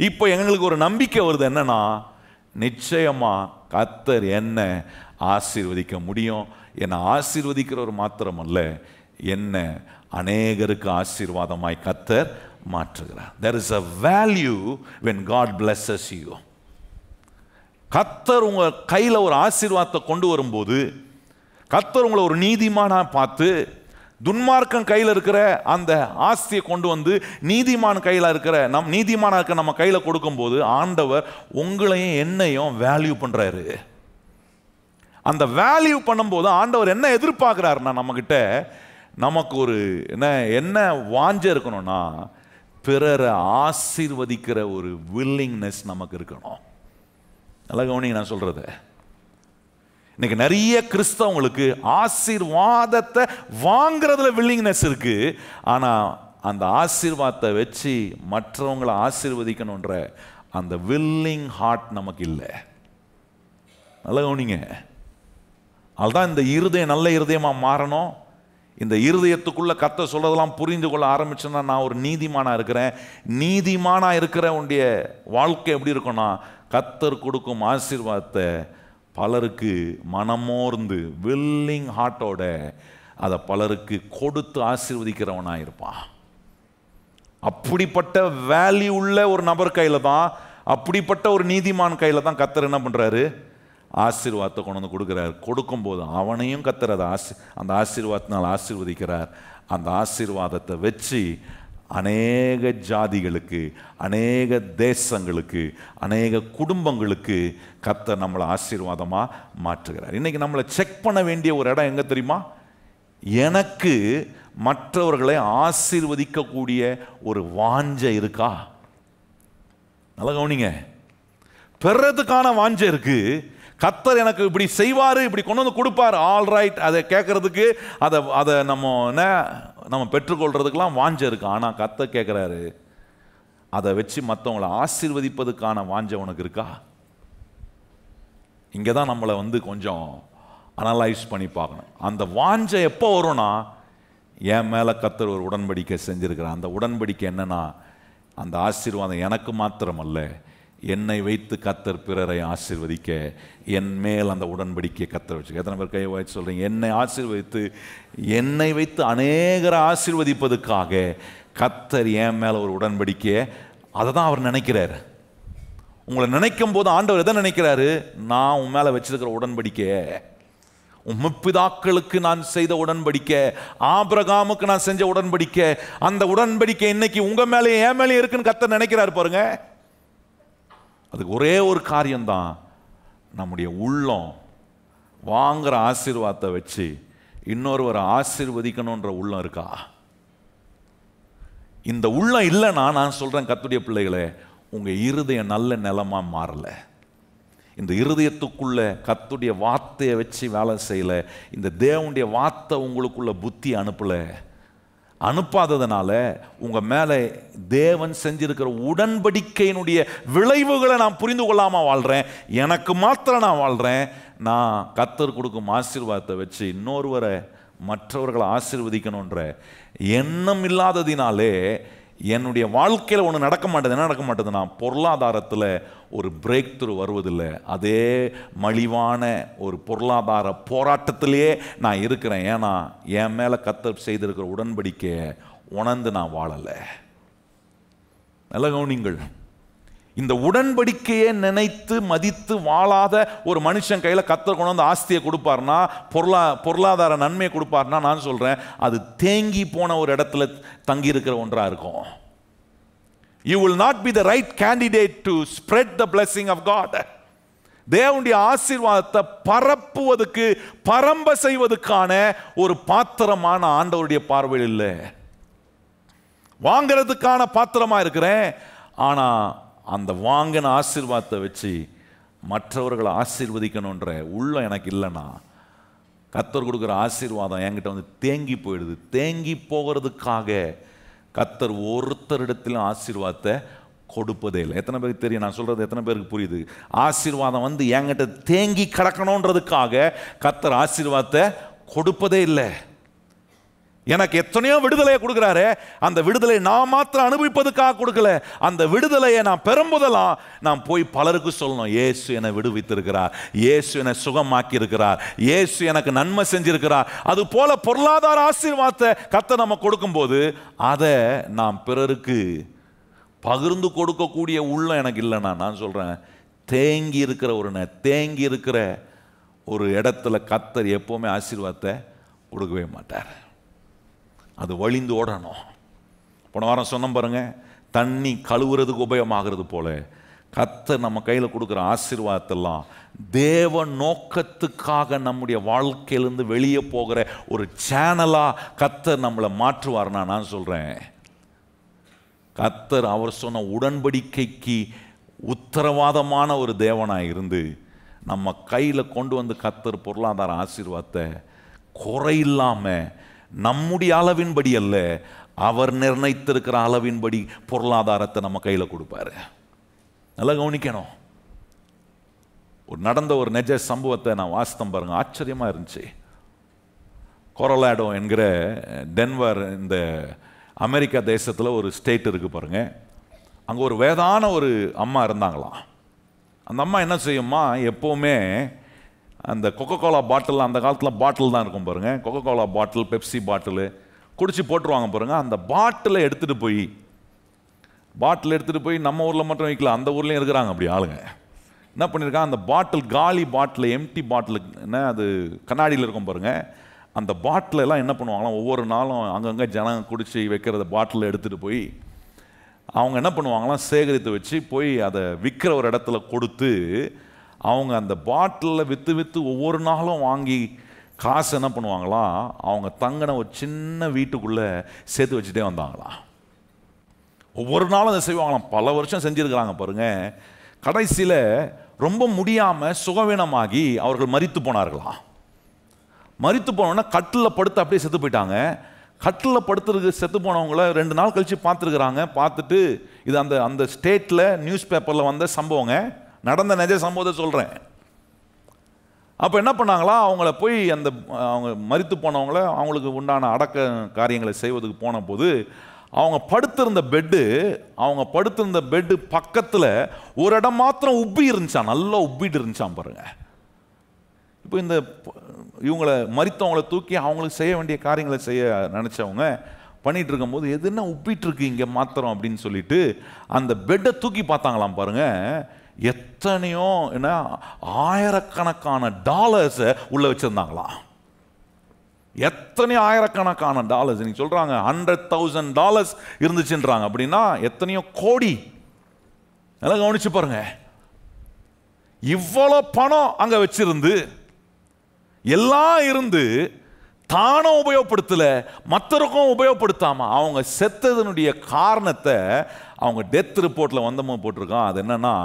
[SPEAKER 1] இப்போ எங்களுக்கு ஒரு நம்பிக்கை வருது. என்னன்னா, நிச்சயமா கர்த்தர் என்ன ஆசீர்வதிக்க முடியும். என்னை ஆசீர்வதிக்கிறவர் மாத்திரமல்ல, என்ன அநேகருக்கு ஆசீர்வாதமாய் கர்த்தர் மாற்றுகிறார். There is a value when God blesses you. கர்த்தர் உங்க கையில ஒரு ஆசீர்வாதத்தை கொண்டு வரும்போது, கர்த்தர் உங்களை ஒரு நீதிமானா பார்த்து துன்மார்க்கன் கையில் இருக்கிற அந்த ஆஸ்தியை கொண்டு வந்து நீதிமான் கையில் இருக்கிற நீதிமானா இருக்க நம்ம கையில கொடுக்கும்போது, ஆண்டவர் உங்களையும் என்னையும் வேல்யூ பண்றாரு. அந்த வேல்யூ பண்ணும்போது ஆண்டவர் என்ன எதிர்பார்க்கிறாருன்னா, நம்ம கிட்ட நமக்கு ஒரு என்ன வாஞ்ச இருக்கணும்னா, பிறரை ஆசீர்வதிக்கிற ஒரு வில்லிங்னஸ் நமக்கு இருக்கணும். நல்லா கவனிங்க நான் சொல்றது. இன்னைக்கு நிறைய கிறிஸ்தவங்களுக்கு ஆசீர்வாதத்தை வாங்குறதுல வில்லிங்னஸ் இருக்கு, ஆனா அந்த ஆசீர்வாதத்தை வச்சு மற்றவங்களை ஆசீர்வதிக்கணுன்ற அந்த வில்லிங் ஹார்ட் நமக்கு இல்லை. நல்லா கவனிங்க. அதுதான் இந்த இருதயம் நல்ல இருதயமா மாறணும். இந்த இருதயத்துக்குள்ள கர்த்தர் சொல்றதெல்லாம் புரிந்து கொள்ள ஆரம்பிச்சோன்னா, நான் ஒரு நீதிமானா இருக்கிறேன். நீதிமானா இருக்கிற உடைய வாழ்க்கை எப்படி இருக்கும்னா, கர்த்தர் கொடுக்கும் ஆசீர்வாதத்தை பலருக்கு மனமோர்ந்து வில்லிங் ஹார்ட்டோட அதை பலருக்கு கொடுத்து ஆசீர்வதிக்கிறவனா இருப்பான். அப்படிப்பட்ட வேல்யூ உள்ள ஒரு நபர் கையில தான், அப்படிப்பட்ட ஒரு நீதிமான் கையில தான் கர்த்தர் என்ன பண்றாரு, ஆசீர்வாதத்தை கொண்டு வந்து கொடுக்கிறார். கொடுக்கும்போது அவனையும் கர்த்தர் அந்த ஆசீர்வாதத்தினால் ஆசீர்வதிக்கிறார். அந்த ஆசீர்வாதத்தை வச்சு அநேக ஜாதிகளுக்கு, அநேக தேசங்களுக்கு, அநேக குடும்பங்களுக்கு கர்த்தர் நம்மளை ஆசீர்வாதமா மாற்றுகிறார். இன்னைக்கு நம்மளை செக் பண்ண வேண்டிய ஒரு இடம் எங்க தெரியுமா? எனக்கு மற்றவர்களை ஆசீர்வதிக்கக்கூடிய ஒரு வாஞ்சை இருக்கா? நல்லா கவனிங்க. பெறதுக்கான வாஞ்சை இருக்கு. கர்த்தர் எனக்கு இப்படி செய்வாரு, இப்படி கொண்டு வந்து கொடுப்பாரு, ஆல் ரைட், அதை கேட்கறதுக்கு அதை நம்ம பெற்றுக்கொள்றதுக்கெல்லாம் வாஞ்சை இருக்கு. ஆனால் கர்த்தர் கேட்குறாரு, அதை வச்சு மற்றவங்களை ஆசீர்வதிப்பதுக்கான வாஞ்சை உனக்கு இருக்கா? இங்கே தான் நம்மளை கொஞ்சம் அனலைஸ் பண்ணி பார்க்கணும். அந்த வாஞ்சை எப்போ வரும்னா, என் மேலே கர்த்தர் ஒரு உடன்படிக்கை செஞ்சிருக்கிறார். அந்த உடன்படிக்கை என்னன்னா, அந்த ஆசீர்வாதம் எனக்கு மாத்திரமல்ல, என்னை வைத்து கர்த்தர் பிறரை ஆசீர்வதிக்க என் மேல் அந்த உடன்படிக்கையை கர்த்தர் வச்சு. எத்தனை பேர் கை வாய்ச்சி சொல்றீங்க, என்னை வைத்து அநேகரை ஆசீர்வதிப்பதுக்காக கர்த்தர் என் மேல ஒரு உடன்படிக்கையை, அதை தான் அவர் நினைக்கிறார். உங்களை நினைக்கும் போது ஆண்டவர் எதை நினைக்கிறாரு? நான் உன் மேல வச்சிருக்கிற உடன்படிக்கையை, உன் முற்பிதாக்களுக்கு நான் செய்த உடன்படிக்கை, ஆபிரகாமுக்கு நான் செஞ்ச உடன்படிக்கை, அந்த உடன்படிக்கை இன்னைக்கு உங்க மேலே என் மேலே இருக்குன்னு கர்த்தர் நினைக்கிறார் பாருங்க. அதுக்கு ஒரே ஒரு காரியம்தான், நம்முடைய உள்ளம் வாங்குற ஆசீர்வாதத்தை வச்சு இன்னொருவரை ஆசீர்வதிக்கணுன்ற உள்ளம் இருக்கா? இந்த உள்ளம் இல்லைன்னா, நான் சொல்றேன் கர்த்தருடைய பிள்ளைகளே, உங்க இருதயம் நல்ல நிலமா மாறல. இந்த இருதயத்துக்குள்ள கர்த்தருடைய வார்த்தையை வச்சு வேலை செய்யல. இந்த தேவனுடைய வார்த்தை உங்களுக்குள்ள புத்தி அனுப்பாததுனால உங்க மேல தேவன் செஞ்சிருக்கிற உடன்படிக்கையினுடைய விளைவுகளை நான் புரிந்து கொள்ளாம வாழ்றேன். எனக்கு மாத்திரம் நான் வாழ்றேன். நான் கர்த்தர் கொடுக்கும் ஆசீர்வாதத்தை வச்சு இன்னொருவரை, மற்றவர்களை ஆசீர்வதிக்கணுன்ற எண்ணம் இல்லாததினாலே என்னுடைய வாழ்க்கையில் ஒன்று நடக்க மாட்டேது. என்ன நடக்க மாட்டேதுன்னா, பொருளாதாரத்தில் ஒரு பிரேக் த்ரூ வருவதில்லை. அதே மலிவான ஒரு பொருளாதார போராட்டத்திலேயே நான் இருக்கிறேன். ஏன்னா என் மேலே கர்த்தர் செய்திருக்கிற உடன்படிக்கையை உணர்ந்து நான் வாழலை. நல்ல கவனிங்கள். இந்த உடன்படிக்கையை நினைத்து மதித்து வாழாத ஒரு மனுஷன் கையில் கர்த்தர் கொண்டு வந்து ஆஸ்தியை கொடுப்பார்னா, பொருளாதார நன்மையை கொடுப்பார்னா, நான் சொல்றேன் அது தேங்கி போன ஒரு இடத்துல தங்கி இருக்கிற ஒன்றா இருக்கும். You will not be the right candidate to spread the blessing of God. தேவனுடைய ஆசீர்வாதத்தை பரப்புவதற்கு, பரம்ப செய்வதற்கான ஒரு பாத்திரமான ஆண்டவருடைய பார்வையில் இல்லை. வாங்கிறதுக்கான பாத்திரமா இருக்கிறேன். ஆனா அந்த வாங்கின ஆசீர்வாதத்தை வச்சு மற்றவர்களை ஆசீர்வதிக்கணுன்ற உள்ளம் எனக்கு இல்லைன்னா, கர்த்தர் கொடுக்குற ஆசீர்வாதம் என்கிட்ட தேங்கி போயிடுது. தேங்கி போகிறதுக்காக கர்த்தர் ஒருத்தரிடத்திலும் ஆசீர்வாதத்தை கொடுப்பதே இல்லை. எத்தனை பேருக்கு தெரியும் நான் சொல்றது? எத்தனை பேருக்கு புரியுது? ஆசீர்வாதம் என்கிட்ட தேங்கி கிடக்கணுன்றதுக்காக கர்த்தர் ஆசீர்வாதத்தை கொடுப்பதே இல்லை. எனக்கு எத்தனையோ விடுதலையை கொடுக்கிறாரு. அந்த விடுதலை நான் மாத்திரம் அனுபவிப்பதுக்காக கொடுக்கல. அந்த விடுதலையை நான் பெறும்போதெல்லாம் நான் போய் பலருக்கு சொல்லணும், இயேசு என்னை விடுவித்திருக்கிறார், இயேசு என்னை சுகமாக்கி இருக்கிறார், இயேசு எனக்கு நன்மை செஞ்சிருக்கிறார். அது போல பொருளாதார ஆசீர்வாதத்தை கர்த்தர் நம்ம கொடுக்கும்போது அதை நாம் பிறருக்கு பகிர்ந்து கொடுக்கக்கூடிய உள்ளம் எனக்கு இல்லைன்னா, நான் சொல்றேன் தேங்கி இருக்கிற ஒரு இடத்துல கர்த்தர் எப்பவுமே ஆசீர்வாதத்தை கொடுக்கவே மாட்டார். அது வழிந்து ஓடணும். போன வாரம் சொன்ன பாருங்க, தண்ணி கழுவுறதுக்கு உபயோகமாகிறது போல கர்த்தர் நம்ம கையில் கொடுக்குற ஆசீர்வாதத்தெல்லாம் தேவ நோக்கத்துக்காக நம்முடைய வாழ்க்கையிலிருந்து வெளியே போகிற ஒரு சேனலாக கர்த்தர் நம்மளை மாற்றுவார்னா நான் சொல்கிறேன், கர்த்தர் அவர் சொன்ன உடன்படிக்கைக்கு உத்தரவாதமான ஒரு தேவனாக இருந்து நம்ம கையில் கொண்டு வந்து கர்த்தர் பொருளாதார ஆசீர்வாதத்தை குறையில்லாமல் நம்முடைய அளவின்படி அல்ல, அவர் நிர்ணயித்திருக்கிற அளவின்படி பொருளாதாரத்தை நம்ம கையில் கொடுப்பாரு. நல்லா கவனிக்கணும். நடந்த ஒரு நிஜ சம்பவத்தை நான் வாசித்தேன் பாருங்க, ஆச்சரியமா இருந்துச்சு. கொரோலாடோ என்கிற டென்வர், இந்த அமெரிக்கா தேசத்தில் ஒரு ஸ்டேட் இருக்கு பாருங்க. அங்கே ஒரு வயதான ஒரு அம்மா இருந்தாங்களாம். அந்த அம்மா என்ன செய்யுமா, எப்போவுமே அந்த கொக்கோ கோலா பாட்டில், அந்த காலத்தில் பாட்டில் தான் இருக்கும் பாருங்க, கொக்கோ கோலா பாட்டில், பெப்சி பாட்டில் குடிச்சு போட்டுருவாங்க பாருங்க. அந்த பாட்டிலை எடுத்துகிட்டு போய் நம்ம ஊரில் மட்டும் வைக்கல, அந்த ஊர்லேயும் இருக்கிறாங்க அப்படி ஆளுங்க. என்ன பண்ணியிருக்காங்க, அந்த பாட்டில், காலி பாட்டில், எம்டி பாட்டில், என்ன அது கண்ணாடியில் இருக்கும் பாருங்க, அந்த பாட்டில் எல்லாம் என்ன பண்ணுவாங்களாம், ஒவ்வொரு நாளும் அங்கங்கே ஜனங்க குடிச்சு வைக்கிறத பாட்டில் எடுத்துகிட்டு போய் அவங்க என்ன பண்ணுவாங்களாம், சேகரித்து வச்சு போய் அதை விற்கிற ஒரு இடத்துல கொடுத்து அவங்க அந்த பாட்டிலில் விற்று ஒவ்வொரு நாளும் வாங்கி காசு என்ன பண்ணுவாங்களாம், அவங்க தங்கின ஒரு சின்ன வீட்டுக்குள்ளே சேர்த்து வச்சுட்டே வந்தாங்களாம். ஒவ்வொரு நாளும் அதை செய்வாங்களாம். பல வருஷம் செஞ்சுருக்கிறாங்க பாருங்க. கடைசியில் ரொம்ப முடியாமல் சுகவீனமாகி அவர்கள் மரித்து போனார்களாம். மரித்து போனோன்னா கட்டில் படுத்து அப்படியே செத்து போயிட்டாங்க. கட்டில் படுத்துருக்கு செத்து போனவங்கள 2 நாள் கழித்து பார்த்துருக்குறாங்க. பார்த்துட்டு இது அந்த ஸ்டேட்டில் நியூஸ் பேப்பரில் வந்த சம்பவங்க, நடந்த நிஜ சம்பவத்தை சொல்கிறேன். அப்போ என்ன பண்ணாங்களா, அவங்கள போய் அவங்க மரித்து போனவங்கள அவங்களுக்கு உண்டான அடக்க காரியங்களை செய்வதுக்கு போன போது அவங்க படுத்திருந்த பெட்டு பக்கத்தில் ஒரு இடம் மாத்திரம் உப்பி இருந்துச்சான், நல்லா உப்பிட்டு இருந்துச்சான் பாருங்க. இப்போ இவங்களை மரித்தவங்களை தூக்கி அவங்களுக்கு செய்ய வேண்டிய காரியங்களை செய்ய நினச்சவங்க பண்ணிட்டு இருக்கும்போது எதுனா உப்பிட்டு இருக்கு இங்கே மாத்திரம் அப்படின்னு சொல்லிட்டு அந்த பெட்டை தூக்கி பார்த்தாங்களாம் பாருங்க. எத்தனையோ ஆயிரக்கணக்கான டாலர்ஸை உள்ள வச்சிருந்தாங்களாம். எத்தனையோ ஆயிரக்கணக்கான டாலர்ஸ், நீங்க சொல்றாங்க $100,000 இருந்துச்சுன்றாங்க. அப்படின்னா எத்தனையோ கோடி. நல்லா கவனிச்சு பாருங்க, இவ்வளவு பணம் அங்க வச்சிருந்து எல்லாம் இருந்து தானும் உபயோகப்படுத்தல, மற்றவருக்கும் உபயோகப்படுத்தாம அவங்க செத்ததனுடைய காரணத்தை அவங்க டெத் ரிப்போர்ட்ல போட்டிருக்கான். அது என்னன்னா,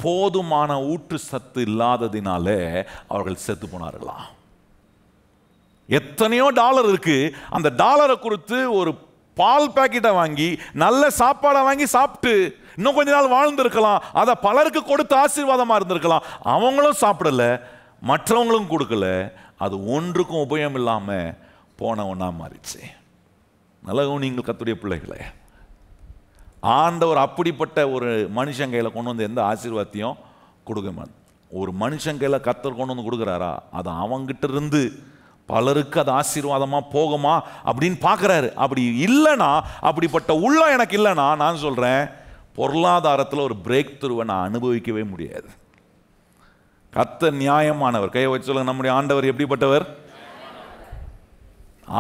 [SPEAKER 1] போதுமான ஊட்டு சத்து இல்லாததினாலே அவர்கள் செத்து போனார்களாம். எத்தனையோ டாலர் இருக்கு, அந்த டாலரை கொடுத்து ஒரு பால் பாக்கெட்டை வாங்கி நல்ல சாப்பாடை வாங்கி சாப்பிட்டு இன்னும் கொஞ்ச நாள் வாழ்ந்திருக்கலாம். அதை பலருக்கு கொடுத்து ஆசீர்வாதமா இருந்திருக்கலாம். அவங்களும் சாப்பிடல, மற்றவங்களும் கொடுக்கல. அது ஒன்றுக்கும் உபயோகம் இல்லாம போன ஒன்றா மாறிச்சு. நல்லவும் நீங்கள் கர்த்தருடைய பிள்ளைகளே, ஆண்டவர் அப்படிப்பட்ட ஒரு மனுஷன் கையில் கொண்டு வந்து எந்த ஆசீர்வாதத்தையும் கொடுக்க மாட்டார். ஒரு மனுஷன் கையில் கர்த்தர் கொண்டு வந்து கொடுக்குறாரா, அது அவங்கிட்ட இருந்து பலருக்கு அது ஆசீர்வாதமா போகுமா அப்படின்னு பார்க்குறாரு. அப்படி இல்லைன்னா, அப்படிப்பட்ட உள்ளம் எனக்கு இல்லைன்னா, நான் சொல்கிறேன், பொருளாதாரத்தில் ஒரு பிரேக் த்ரூவை நான் அனுபவிக்கவே முடியாது. கர்த்தர் நியாயமானவர். கையை வச்சு சொல்லுங்க, நம்முடைய ஆண்டவர் எப்படிப்பட்டவர்?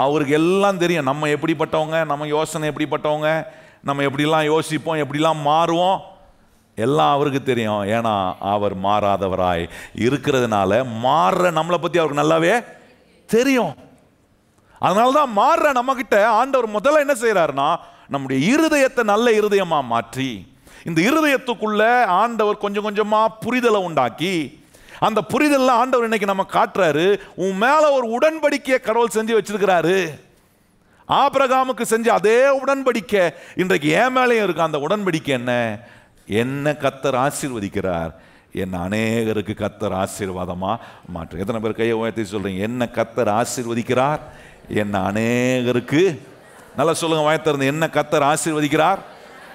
[SPEAKER 1] அவருக்கு எல்லாம் தெரியும். நம்ம எப்படிப்பட்டவங்க, நம்ம யோசனை எப்படிப்பட்டவங்க, நம்ம எப்படிலாம் யோசிப்போம், எப்படிலாம் மாறுவோம், எல்லாம் அவருக்கு தெரியும். ஏன்னா அவர் மாறாதவராய் இருக்கிறதுனால மாறுற நம்மளை பற்றி அவருக்கு நல்லாவே தெரியும். அதனாலதான் மாறுற நம்ம கிட்ட ஆண்டவர் முதல்ல என்ன செய்யறாருன்னா, நம்முடைய இருதயத்தை நல்ல இருதயமா மாற்றி, இந்த இருதயத்துக்குள்ள ஆண்டவர் கொஞ்சம் கொஞ்சமா புரிதலை உண்டாக்கி, அந்த புரிதல்ல ஆண்டவர் இன்னைக்கு நம்ம காட்டுறாரு. உன் மேல ஒரு உடன்படிக்கையை கடவுள் செஞ்சு வச்சிருக்கிறாரு. ஆபிரகாமுக்கு செஞ்ச அதே உடன்படிக்கை இன்றைக்கு என் மேலேயும் இருக்கு. அந்த உடன்படிக்கை என்ன கர்த்தர் ஆசீர்வதிக்கிறார், என்ன அநேகருக்கு கர்த்தர் ஆசீர்வாதமா மாற்று. எத்தனை பேர் கையை உயர்த்தி சொல்றீங்க, என்ன கர்த்தர் ஆசீர்வதிக்கிறார், என்ன அநேகருக்கு? நல்லா சொல்லுங்க வாயத்திறந்து, என்ன கர்த்தர் ஆசீர்வதிக்கிறார்.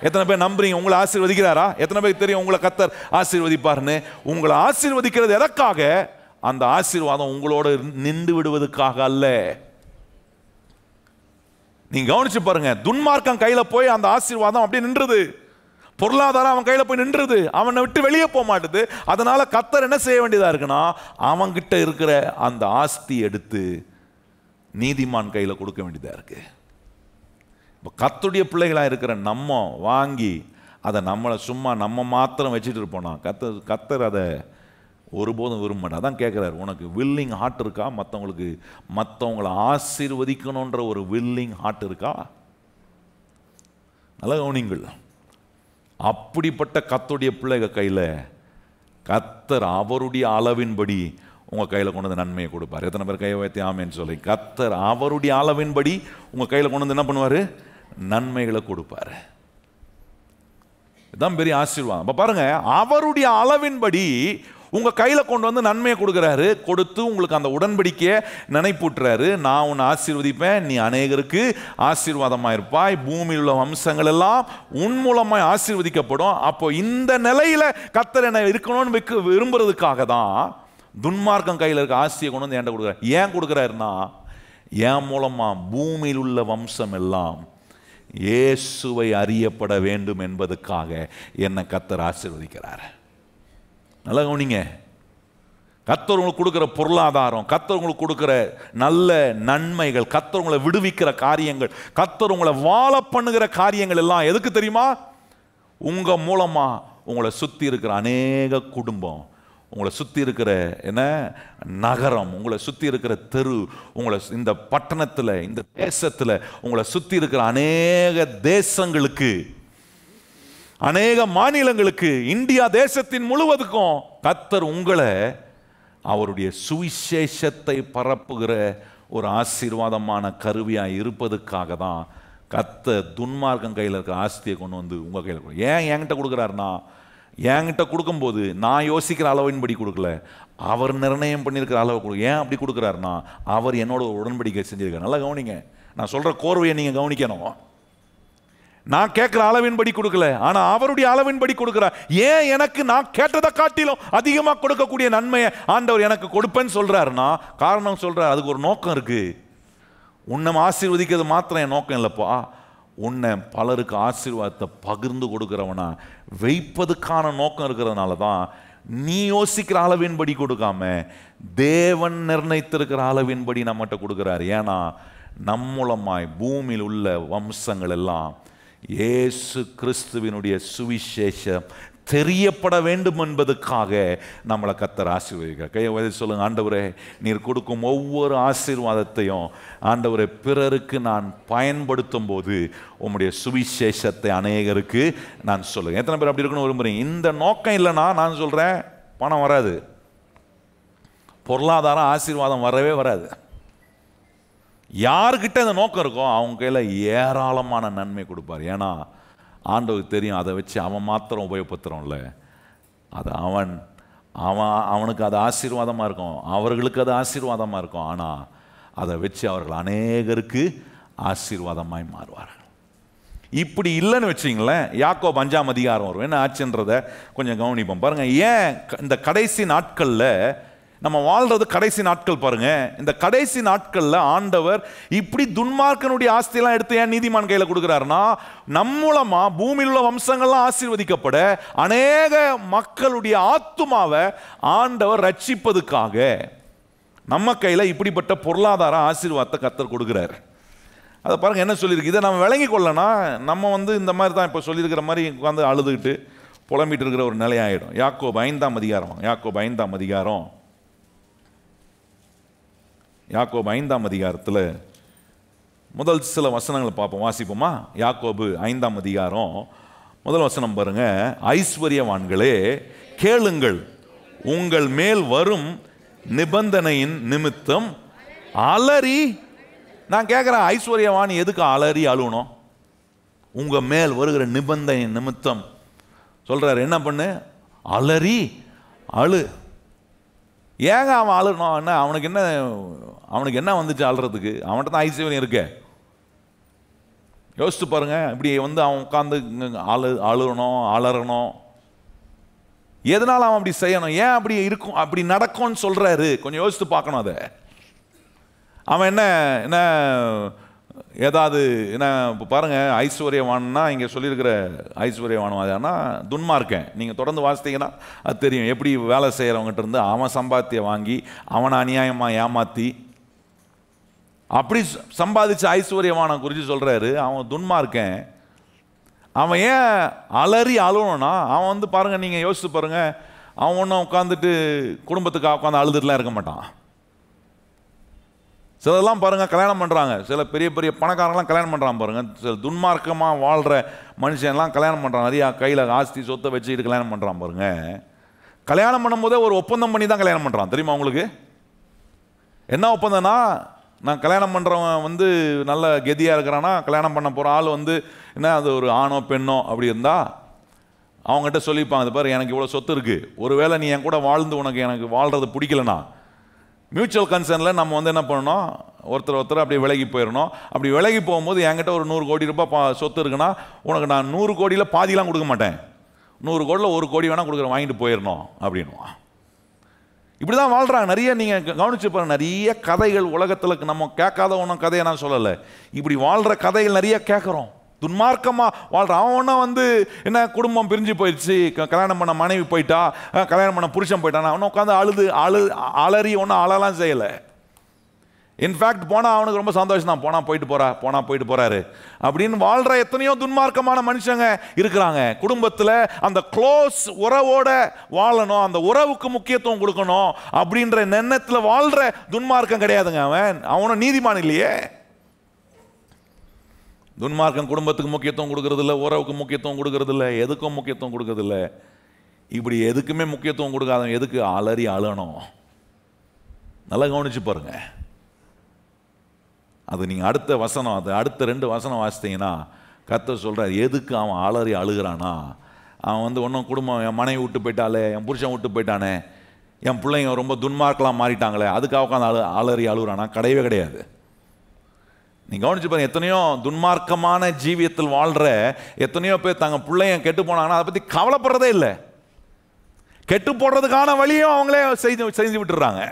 [SPEAKER 1] எத்தனை பேர் நம்புறீங்க உங்களை ஆசீர்வதிக்கிறாரா? எத்தனை பேர் தெரியும் உங்களை கர்த்தர் ஆசீர்வதிப்பார்னு? உங்களை ஆசீர்வதிக்கிறது எதற்காக? அந்த ஆசீர்வாதம் உங்களோட நின்று விடுவதற்காக அல்ல. நீங்க கவனிச்சு பாருங்க, துன்மார்க்கம் கையில போய் அந்த ஆசீர்வாதம் அப்படியே நின்றது. பொருளாதாரம் அவன் கையில போய் நின்றுது, அவனை விட்டு வெளியே போக மாட்டுது. அதனால கர்த்தர் என்ன செய்ய வேண்டியதா இருக்குன்னா, அவன்கிட்ட இருக்கிற அந்த ஆஸ்தி எடுத்து நீதிமான் கையில கொடுக்க வேண்டியதா இருக்கு. இப்போ கர்த்தருடைய பிள்ளைகளா இருக்கிற நம்ம வாங்கி அதை நம்மளை சும்மா நம்ம மாத்திரம் வச்சுட்டு இருப்போம்னா கர்த்தர் அதை ஒருபோதும் விரும்ப மாட்டார். அதான் கேட்குறாரு, உனக்கு வில்லிங் ஹார்ட் இருக்கா? மற்றவங்களை ஆசீர்வதிக்கணுன்ற ஒரு வில்லிங் ஹார்ட் இருக்கா? நல்ல கவனிங்கள். அப்படிப்பட்ட கர்த்தருடைய பிள்ளைகள் கையில் கர்த்தர் அவருடைய அளவின்படி உங்கள் கையில் கொண்டு வந்து நன்மையை கொடுப்பார். எத்தனை பேர் கையை வைத்து ஆமேன்னு சொல்லி? கர்த்தர் அவருடைய அளவின்படி உங்கள் கையில் கொண்டு வந்து என்ன பண்ணுவார்? நன்மைகளை கொடுப்பார். இதுதான் பெரிய ஆசீர்வாதம். அப்போ பாருங்க, அவருடைய அளவின்படி உங்க கையில கொண்டு வந்து நன்மையை கொடுக்கிறாரு. கொடுத்து உங்களுக்கு அந்த உடன்படிக்கையை நினைப்பூட்டுறாரு. நான் உன்னை ஆசீர்வதிப்பேன், நீ அநேகருக்கு ஆசீர்வாதமாக இருப்பாய், பூமியில் உள்ள வம்சங்கள் எல்லாம் உன் மூலமாய் ஆசீர்வதிக்கப்படும். அப்போ இந்த நிலையில கர்த்தர் என்ன இருக்கணும்னு விரும்புறதுக்காக தான் துன்மார்க்கம் கையில் இருக்க ஆசையை கொண்டு வந்து என்கிட்ட கொடுக்குறாரு. ஏன் கொடுக்குறாருன்னா, என் மூலமா பூமியில் உள்ள வம்சம் எல்லாம் இயேசுவை அறியப்பட வேண்டும் என்பதுக்காக என்னை கர்த்தர் ஆசீர்வதிக்கிறார். நல்லா கவனிங்க. கர்த்தர் உங்களுக்கு கொடுக்குற பொருளாதாரம், கர்த்தர் உங்களுக்கு கொடுக்குற நல்ல நன்மைகள், கர்த்தர் உங்களை விடுவிக்கிற காரியங்கள், கர்த்தர் உங்களை வாழ பண்ணுகிற காரியங்கள் எல்லாம் எதுக்கு தெரியுமா? உங்க மூலமா உங்களை சுத்தி இருக்கிற அநேக குடும்பம், உங்களை சுற்றி இருக்கிற என்ன நகரம், உங்களை சுற்றி இருக்கிற தெரு, உங்களை இந்த பட்டணத்தில், இந்த தேசத்தில் உங்களை சுற்றி இருக்கிற அநேக தேசங்களுக்கு, அநேக மாநிலங்களுக்கு, இந்தியா தேசத்தின் முழுவதுக்கும் கர்த்தர் உங்களை அவருடைய சுவிசேஷத்தை பரப்புகிற ஒரு ஆசீர்வாதமான கருவியாக இருப்பதுக்காக தான் கர்த்தர் துன்மார்க்கம் கையில் இருக்கிற ஆஸ்தியை கொண்டு வந்து உங்கள் கையில் ஏன் என்கிட்ட கொடுக்குறாருன்னா, என்கிட்ட கொடுக்கும்போது நான் யோசிக்கிற அளவின்படி கொடுக்கல, அவர் நிர்ணயம் பண்ணியிருக்கிற அளவு கொடு. ஏன் அப்படி கொடுக்குறாருன்னா, அவர் என்னோட உடன்படிக்கை செஞ்சிருக்காரு. நல்லா கவனிங்க, நான் சொல்கிற கோர்வையை நீங்கள் கவனிக்கணும். நான் கேட்குற அளவின்படி கொடுக்கல, ஆனால் அவருடைய அளவின்படி கொடுக்குறார். ஏன் எனக்கு நான் கேட்டதை காட்டிலும் அதிகமாக கொடுக்கக்கூடிய நன்மையை ஆண்டவர் எனக்கு கொடுப்பேன்னு சொல்கிறாருன்னா, காரணம் சொல்கிறார், அதுக்கு ஒரு நோக்கம் இருக்குது. உன்னை ஆசீர்வதிக்கிறது மாத்திரம் என் நோக்கம் இல்லைப்பா, உன்னை பலருக்கு ஆசீர்வாதத்தை பகிர்ந்து கொடுக்குறவனா வைப்பதுக்கான நோக்கம் இருக்கிறதுனால தான் நீ யோசிக்கிற அளவின்படி கொடுக்காம தேவன் நிர்ணயித்திருக்கிற அளவின்படி நம்மகிட்ட கொடுக்குறாரு. ஏன்னா நம் மூலமாய் பூமியில் உள்ள வம்சங்கள் எல்லாம் இயேசு கிறிஸ்துவினுடைய சுவிசேஷம் தெரியப்பட வேண்டும் என்பதுக்காக நம்மளை கர்த்தர் ஆசீர்வதிக்கிறார். கையை வதை சொல்லுங்க, ஆண்டவரே நீர் கொடுக்கும் ஒவ்வொரு ஆசீர்வாதத்தையும் ஆண்டவரே பிறருக்கு நான் பயன்படுத்தும் போது உம்முடைய சுவிசேஷத்தை அநேகருக்கு நான் சொல்லுங்க. எத்தனை பேர் அப்படி இருக்கணும் விரும்புறீங்க? இந்த நோக்கம் இல்லைன்னா நான் சொல்றேன், பணம் வராது, பொருளாதாரம் ஆசீர்வாதம் வரவே வராது. யாருக்கிட்ட இந்த நோக்கம் இருக்கோ அவங்க கையில் ஏராளமான நன்மை கொடுப்பார். ஏன்னா ஆண்டவருக்கு தெரியும், அதை வச்சு அவன் மாத்திரம் உபயோகப்படுத்துகிறோம்ல, அது அவனுக்கு அது ஆசீர்வாதமாக இருக்கும், அவர்களுக்கு அது ஆசீர்வாதமாக இருக்கும். ஆனால் அதை வச்சு அவர்கள் அநேகருக்கு ஆசீர்வாதமாய் மாறுவார்கள். இப்படி இல்லைன்னு வச்சிங்களேன், யாக்கோபு 5ஆம் அதிகாரம் வரும். என்ன ஆச்சுன்றதை கொஞ்சம் கவனிப்போம். பாருங்கள், ஏன் இந்த கடைசி நாட்களில் நம்ம வாழ்றது கடைசி நாட்கள் பாருங்க, இந்த கடைசி நாட்களில் ஆண்டவர் இப்படி துன்மார்க்கனுடைய ஆஸ்தியெல்லாம் எடுத்து ஏன் நீதிமான் கையில் கொடுக்குறாருன்னா, நம் மூலமா பூமியில் உள்ள வம்சங்கள்லாம் ஆசீர்வதிக்கப்பட அநேக மக்களுடைய ஆத்துமாவை ஆண்டவர் ரட்சிப்பதுக்காக நம்ம கையில் இப்படிப்பட்ட பொருளாதார ஆசீர்வாதத்தை கர்த்தர் கொடுக்குறாரு. அதை பாருங்க என்ன சொல்லியிருக்கு. இதை நம்ம விளங்கி கொள்ளனா நம்ம இந்த மாதிரி தான் இப்போ சொல்லியிருக்கிற மாதிரி உட்காந்து அழுதுகிட்டு புலம்பிட்டு இருக்கிற ஒரு நிலையாயிடும். யாக்கோபு 5ஆம் அதிகாரம், யாக்கோபு 5ஆம் அதிகாரம், யாக்கோபு 5ஆம் அதிகாரத்தில் முதல் சில வசனங்களை பார்ப்போம், வாசிப்போமா? யாக்கோபு 5ஆம் அதிகாரம் முதல் வசனம் பாருங்க. ஐஸ்வர்யவான்களே கேளுங்கள், உங்கள் மேல் வரும் நிபந்தனையின் நிமித்தம் அலறி. நான் கேட்குறேன், ஐஸ்வர்யவான் எதுக்கு அலறி அழுவணும்? உங்க மேல் வருகிற நிபந்தனை நிமித்தம் சொல்றாரு, என்ன பண்ணு? அலறி அழு. ஏங்க அவன் அழுறணும்? என்ன அவனுக்கு என்ன வந்துச்சு அழுறதுக்கு? அவன்கிட்ட தான் ஐஸ்வர்யம் இருக்க. யோசிச்சு பாருங்க. இப்படி அவன் உட்காந்து அழுறணும், அலறணும். எதனால அவன் அப்படி செய்யணும்? ஏன் அப்படி இருக்கும், அப்படி நடக்கும்னு சொல்றாரு? கொஞ்சம் யோசித்து பார்க்கணும். அதை அவன் என்ன ஏதாவது என்ன இப்போ பாருங்கள், ஐஸ்வர்யவான்னா இங்கே சொல்லியிருக்கிற ஐஸ்வர்யவானம் அதுனா துன்மார்க்கன். நீங்கள் தொடர்ந்து வாசித்தீங்கன்னா அது தெரியும். எப்படி வேலை செய்கிறவங்ககிட்ட இருந்து அவன் சம்பாத்தியம் வாங்கி அவனை அநியாயமாக ஏமாற்றி அப்படி சம்பாதிச்ச ஐஸ்வர்யவானம் குறித்து சொல்கிறாரு. அவன் துன்மார்க்கன். அவன் ஏன் அலறி அழுவணும்னா, அவன் வந்து பாருங்கள், நீங்கள் யோசிச்சு பாருங்கள், அவன் ஒன்றும் உட்காந்துட்டு குடும்பத்துக்காக உட்காந்து அழுதுட்டுலாம் இருக்க மாட்டான். சிலதெல்லாம் பாருங்கள் கல்யாணம் பண்ணுறாங்க, சில பெரிய பெரிய பணக்காரங்களாம் கல்யாணம் பண்ணுறான் பாருங்கள். சில துன்மார்க்கமாக வாழ்கிற மனுஷன்லாம் கல்யாணம் பண்ணுறான், நிறையா கையில் ஆஸ்தி சொத்தை வச்சுக்கிட்டு கல்யாணம் பண்ணுறான் பாருங்கள். கல்யாணம் பண்ணும்போதே ஒரு ஒப்பந்தம் பண்ணி தான் கல்யாணம் பண்ணுறான். தெரியுமா உங்களுக்கு என்ன ஒப்பந்தம்னா, நான் கல்யாணம் பண்ணுறவன் வந்து நல்ல கெதியாக இருக்கிறான்னா, கல்யாணம் பண்ண போகிற ஆள் வந்து என்ன, அது ஒரு ஆணோ பெண்ணோ அப்படி இருந்தால் அவங்ககிட்ட சொல்லிப்பாங்க, அது பாரு எனக்கு இவ்வளோ சொத்து இருக்குது, ஒருவேளை நீ என் கூட வாழ்ந்து உனக்கு எனக்கு வாழ்கிறது பிடிக்கலனா மியூச்சுவல் கன்சர்னில் நம்ம வந்து என்ன பண்ணணும், ஒருத்தர் அப்படியே விலகி போயிடணும். அப்படி விலகி போகும்போது என்கிட்ட ஒரு 100 கோடி ரூபாய் சொத்து இருக்குன்னா உனக்கு நான் 100 கோடியில் பாதிலாம் கொடுக்க மாட்டேன், 100 கோடியில் 1 கோடி வேணால் கொடுக்குற வாங்கிட்டு போயிடணும் அப்படின்னுவான். இப்படி தான் வாழ்கிறாங்க நிறைய. நீங்கள் கவனிச்சு பாருங்க, நிறைய கதைகள் உலகத்தில் நம்ம கேட்காத ஒன்றும் கதையை நான் சொல்லலை, இப்படி வாழ்கிற கதைகள் நிறைய கேட்குறோம். துன்மார்க்கமாக வாழ்கிறான். அவன் ஒன்றா வந்து என்ன, குடும்பம் பிரிஞ்சு போயிடுச்சு, கல்யாணம் பண்ண மனைவி போயிட்டா, கல்யாணம் பண்ண புருஷன் போயிட்டான், அவனை உட்காந்து அலறி ஒன்றும் அழலாம் செய்யலை. இன்ஃபேக்ட் போனால் அவனுக்கு ரொம்ப சந்தோஷம் தான், போயிட்டு போகிறாரு அப்படின்னு வாழ்கிற எத்தனையோ துன்மார்க்கமான மனுஷங்க இருக்கிறாங்க. குடும்பத்தில் அந்த க்ளோஸ் உறவோட வாழணும், அந்த உறவுக்கு முக்கியத்துவம் கொடுக்கணும் அப்படின்ற எண்ணத்தில் வாழ்கிற துன்மார்க்கம் கிடையாதுங்க. அவனும் நீதிமான் இல்லையே. துன்மார்க்கம் குடும்பத்துக்கு முக்கியத்துவம் கொடுக்கறது இல்லை, உறவுக்கு முக்கியத்துவம் கொடுக்கறது இல்லை, எதுக்கும் முக்கியத்துவம் கொடுக்கறது இல்லை. இப்படி எதுக்குமே முக்கியத்துவம் கொடுக்காதவன் எதுக்கு அலறி அழணும்? நல்லா கவனிச்சு பாருங்க. அது நீங்கள் அடுத்த வசனம், அது அடுத்த 2 வசனம் வாசித்தீங்கன்னா கர்த்தர் சொல்கிறார், எதுக்கு அவன் அலறி அழுகிறானா, அவன் வந்து ஒன்றும் குடும்பம், என் மனைவி விட்டு போயிட்டாலே, என் புருஷன் விட்டு போயிட்டானே, என் பிள்ளைங்க ரொம்ப துன்மார்க்கெலாம் மாறிட்டாங்களே, அதுக்காக உட்காந்து அலறி அழுகிறானா? கிடையவே கிடையாது. நீங்கள் கவனிச்சு பாருங்க, எத்தனையோ துன்மார்க்கமான ஜீவியத்தில் வாழ்கிற எத்தனையோ பேர் தங்க பிள்ளைங்க கெட்டு போனாங்கன்னா அதை பற்றி கவலைப்படுறதே இல்லை. கெட்டு போடுறதுக்கான வழியும் அவங்களே செஞ்சு விட்டுறாங்க.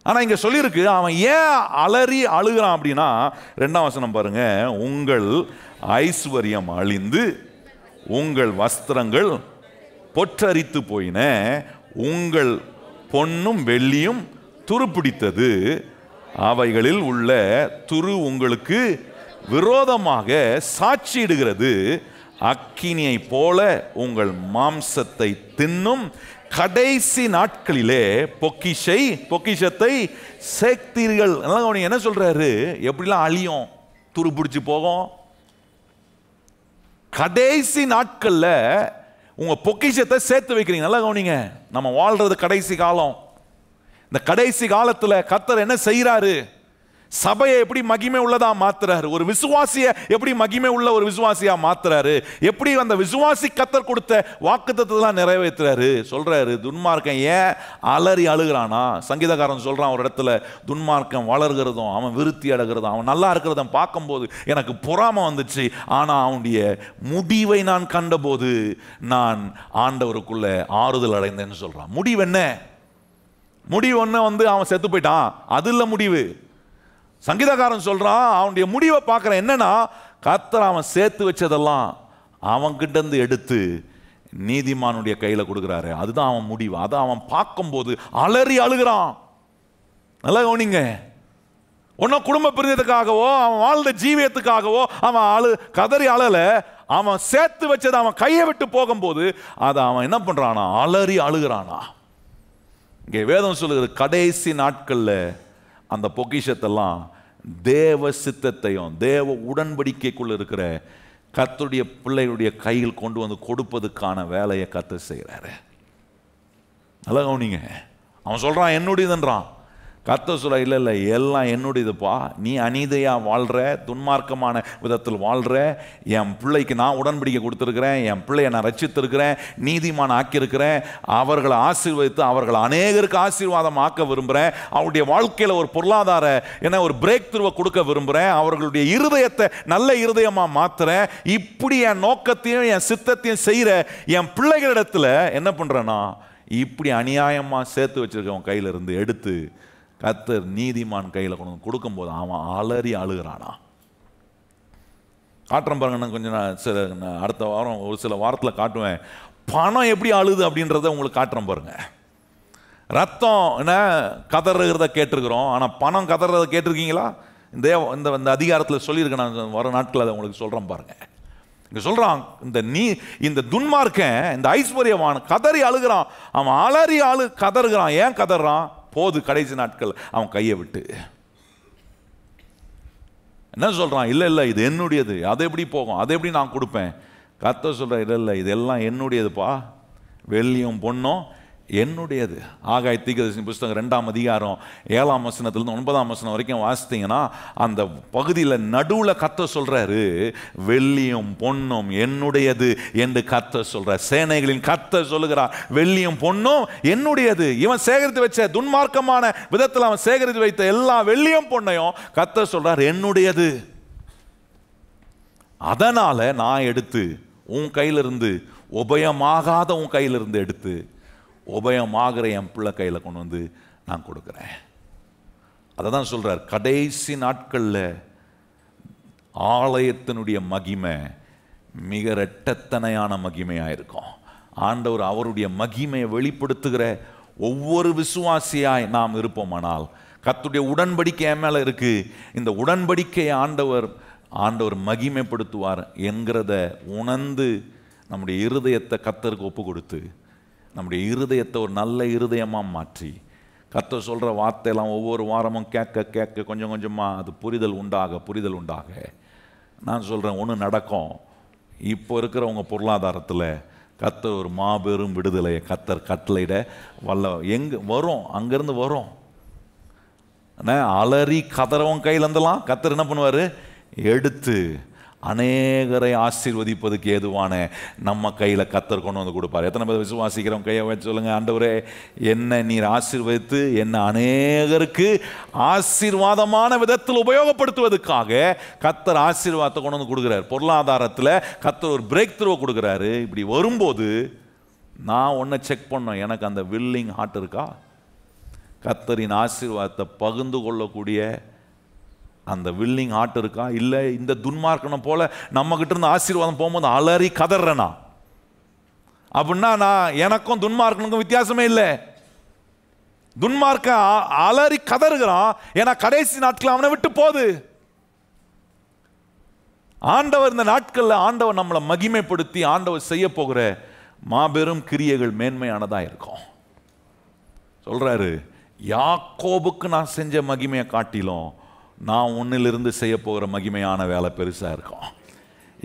[SPEAKER 1] ஆனால் இங்கே சொல்லியிருக்கு, அவன் ஏன் அலறி அழுகிறான் அப்படின்னா 2ஆம் வசனம் பாருங்க, உங்கள் ஐஸ்வர்யம் அழிந்து உங்கள் வஸ்திரங்கள் பொற்றரித்து போயின, உங்கள் பொன்னும் வெள்ளியும் துருப்பிடித்தது, அவைகளில் உள்ள துரு உங்களுக்கு விரோதமாக சாட்சியிடுகிறது, அக்கினியை போல உங்கள் மாம்சத்தை தின்னும் கடைசி நாட்களிலே பொக்கிஷத்தை சேர்த்தீர்கள். என்ன சொல்றாரு? எப்படிலாம் அழியும், துரு பிடிச்சி போகும். கடைசி நாட்கள்ல உங்க பொக்கிஷத்தை சேர்த்து வைக்கிறீங்க. நல்லா கவனிங்க, நம்ம வாழ்றது கடைசி காலம். இந்த கடைசி காலத்துல கர்த்தர் என்ன செய்யறாரு? சபையை எப்படி மகிமை உள்ளதா மாத்துறாரு, ஒரு விசுவாசிய எப்படி மகிமை உள்ள ஒரு விசுவாசியா மாத்துறாரு, எப்படி அந்த விசுவாசி கர்த்தர் கொடுத்த வாக்குத்தத்தெல்லாம் நிறைவேற்றுறாரு. சொல்றாரு, துன்மார்க்கன் ஏன் அலறி அழுகிறானா? சங்கீதக்காரன் சொல்றான் ஒரு இடத்துல, துன்மார்க்கன் வளர்கிறதும் அவன் விருத்தி அடைகிறதும் அவன் நல்லா இருக்கிறதும் பார்க்கும்போது எனக்கு பொறாமை வந்துச்சு, ஆனா அவனுடைய முடிவை நான் கண்டபோது நான் ஆண்டவருக்குள்ள ஆறுதல் அடைந்தேன்னு சொல்றான். முடிவு என்ன? முடிவு ஒன்று வந்து அவன் செத்து போயிட்டான், அது இல்லை முடிவு. சங்கீதக்காரன் சொல்றான், அவனுடைய முடிவை பார்க்குறேன். என்னன்னா, கர்த்தர் அவன் சேர்த்து வச்சதெல்லாம் அவன்கிட்ட இருந்து எடுத்து நீதிமானுடைய கையில் கொடுக்குறாரு. அதுதான் அவன் முடிவு. அதை அவன் பார்க்கும்போது அலறி அழுகிறான். நல்லா கவனிங்க, ஒன்னும் குடும்ப பிரிஞ்சதுக்காகவோ அவன் வாழ்ந்த ஜீவியத்துக்காகவோ அவன் கதறி அழல. அவன் சேர்த்து வச்சதை அவன் கையை விட்டு போகும்போது அதை அவன் என்ன பண்றானா? அலறி அழுகிறானா. இங்கே வேதம் சொல்லுகிறது, கடைசி நாட்கள்ல அந்த பொக்கிஷத்தெல்லாம் தேவ சித்தத்தையும் தேவ உடன்படிக்கைக்குள்ள இருக்கிற கர்த்தருடைய பிள்ளைகளுடைய கையில் கொண்டு வந்து கொடுப்பதுக்கான வேலையை கர்த்தர் செய்கிறாரு. நல்லா கவனிங்க, அவன் சொல்றான் என்னுடையதுன்றான். கர்த்தர் சொல்ல, இல்லை இல்லை, எல்லாம் என்னுடையதுப்பா, நீ அநீதியாக வாழ்கிற, துன்மார்க்கமான விதத்தில் வாழ்கிற, என் பிள்ளைக்கு நான் உடன்படிக்கை கொடுத்துருக்கிறேன், என் பிள்ளையை நான் ரட்சித்திருக்கிறேன், நீதிமான ஆக்கியிருக்கிறேன், அவர்களை ஆசீர்வதித்து அவர்களை அநேகருக்கு ஆசீர்வாதம் ஆக்க விரும்புகிறேன், அவருடைய வாழ்க்கையில் ஒரு பொருளாதார ஒரு பிரேக் த்ரூவை கொடுக்க விரும்புகிறேன், அவர்களுடைய இருதயத்தை நல்ல இருதயமாக மாற்றுறேன். இப்படி என் நோக்கத்தையும் என் சித்தத்தையும் செய்கிற என் பிள்ளைகளிடத்தில் என்ன பண்ணுறேன்னா, இப்படி அநியாயமாக சேர்த்து வச்சிருக்கவன் கையிலிருந்து எடுத்து கர்த்தர் நீதிமான் கையில் கொண்டு வந்து கொடுக்கும்போது அவன் அலறி அழுகிறானா. காட்டுறேன் பாருங்க, கொஞ்சம் நான் அடுத்த வாரம் ஒரு சில வாரத்தில் காட்டுவேன். பணம் எப்படி அழுது அப்படின்றத உங்களுக்கு காட்டுறேன் பாருங்க. ரத்தம் என்ன கதறுகிறத கேட்டிருக்கிறோம், ஆனால் பணம் கதறதை கேட்டிருக்கீங்களா? இந்த அதிகாரத்தில் சொல்லியிருக்கேன், நான் வர நாட்கள் அதை உங்களுக்கு சொல்கிறேன் பாருங்க. இங்கே சொல்கிறான், இந்த துன்மார்க்கன், இந்த ஐஸ்வர்யவான் கதறி அழுகிறான், அவன் அலறி கதறுகிறான். ஏன் கதறான்? போது கடைசி நாட்கள் அவன் கையை விட்டு என்ன சொல்கிறான்? இல்லை இது என்னுடையது, அது எப்படி போகும், அதை எப்படி நான் கொடுப்பேன்? கர்த்தர் சொல்கிறார், இல்லை இதெல்லாம் என்னுடையதுப்பா, வெள்ளியும் பொண்ணும் என்னுடையது. ஆகாய தீர்க்கதரிசி புஸ்தகம் 2ஆம் அதிகாரம் 7ஆம் வசனத்திலிருந்து 9ஆம் வசனம் வரைக்கும் வாசித்தீங்கன்னா அந்த பகுதியில் நடுவில் கர்த்தர் சொல்றாரு, வெள்ளியும் பொன்னும் என்னுடையது என்று கர்த்தர் சொல்றார். சேனைகளின் கர்த்தர் சொல்லுகிறார், வெள்ளியும் பொன்னும் என்னுடையது. இவன் சேகரித்து வச்ச துன்மார்க்கமான விதத்தில் அவன் சேகரித்து வைத்த எல்லா வெள்ளியும் பொன்னையும் கர்த்தர் சொல்றார் என்னுடையது. அதனால நான் எடுத்து உன் கையிலிருந்து, உபயமாகாத உன் கையிலிருந்து எடுத்து உபயமாகிற என் பிள்ளை கையில் கொண்டு வந்து நான் கொடுக்குறேன். அதை தான் சொல்கிறார், கடைசி நாட்களில் ஆலயத்தினுடைய மகிமை மிக இரட்டத்தனையான மகிமையாக இருக்கும். ஆண்டவர் அவருடைய மகிமையை வெளிப்படுத்துகிற ஒவ்வொரு விசுவாசியாய் நாம் இருப்போமானால், கர்த்தருடைய உடன்படிக்கை என் மேலே இருக்குது, இந்த உடன்படிக்கையை ஆண்டவர் மகிமைப்படுத்துவார் என்கிறத உணர்ந்து நம்முடைய இருதயத்தை கர்த்தருக்கு ஒப்பு கொடுத்து நம்முடைய இருதயத்தை ஒரு நல்ல இருதயமாக மாற்றி, கர்த்தர் சொல்கிற வார்த்தையெல்லாம் ஒவ்வொரு வாரமும் கேட்க கொஞ்சம் கொஞ்சமாக அது புரிதல் உண்டாக நான் சொல்கிறேன் ஒன்று நடக்கும். இப்போ இருக்கிற உங்கள் பொருளாதாரத்தில் கர்த்தர் ஒரு மாபெரும் விடுதலையை கர்த்தர் கட்டளையிட வல்ல. எங்கே வரும்? அங்கேருந்து வரும். அலறி கதறவன் கையிலேருந்துலாம் கர்த்தர் என்ன பண்ணுவார்? எடுத்து அநேகரை ஆசீர்வதிப்பதுக்கு ஏதுவான நம்ம கையில் கர்த்தர் கொண்டு வந்து கொடுப்பார். எத்தனை பேர் விசுவாசிக்கிறோம்? கையை வச்சு சொல்லுங்க, ஆண்டவரே என்னை நீர் ஆசீர்வதித்து என்னை அநேகருக்கு ஆசீர்வாதமான விதத்தில் உபயோகப்படுத்துவதற்காக கர்த்தர் ஆசீர்வாதத்தை கொண்டு வந்து கொடுக்குறாரு. பொருளாதாரத்தில் கர்த்தர் ஒரு பிரேக் த்ரூ கொடுக்குறாரு. இப்படி வரும்போது நான் ஒன்றை செக் பண்ணோம், எனக்கு அந்த வில்லிங் ஹார்ட் இருக்கா? கர்த்தரின் ஆசீர்வாதத்தை பகிர்ந்து கொள்ளக்கூடிய அந்த வில்லிங் ஹார்ட் இருக்கா? இல்லை இந்த துன்மார்க்கனம் போல நம்ம கிட்ட இருந்து ஆசீர்வாதம் போகும்போது அலறி கதறேனா? அப்படின்னா நான் எனக்கும் துன்மார்க்கனுக்கும் வித்தியாசமே இல்லை. துன்மார்க்க அலறி கதறுகிறான், ஏன்னா கடைசி நாட்கள் அவனை விட்டு போகுது. ஆண்டவர் இந்த நாட்களில் ஆண்டவர் நம்மளை மகிமைப்படுத்தி ஆண்டவர் செய்ய போகிற மாபெரும் கிரியைகள் மேன்மையானதா இருக்கும். சொல்றாரு, யாக்கோபுக்கு நான் செஞ்ச மகிமையை காட்டிலும் நான் உன்னிலிருந்து செய்ய போகிற மகிமையான வேலை பெருசா இருக்கும்.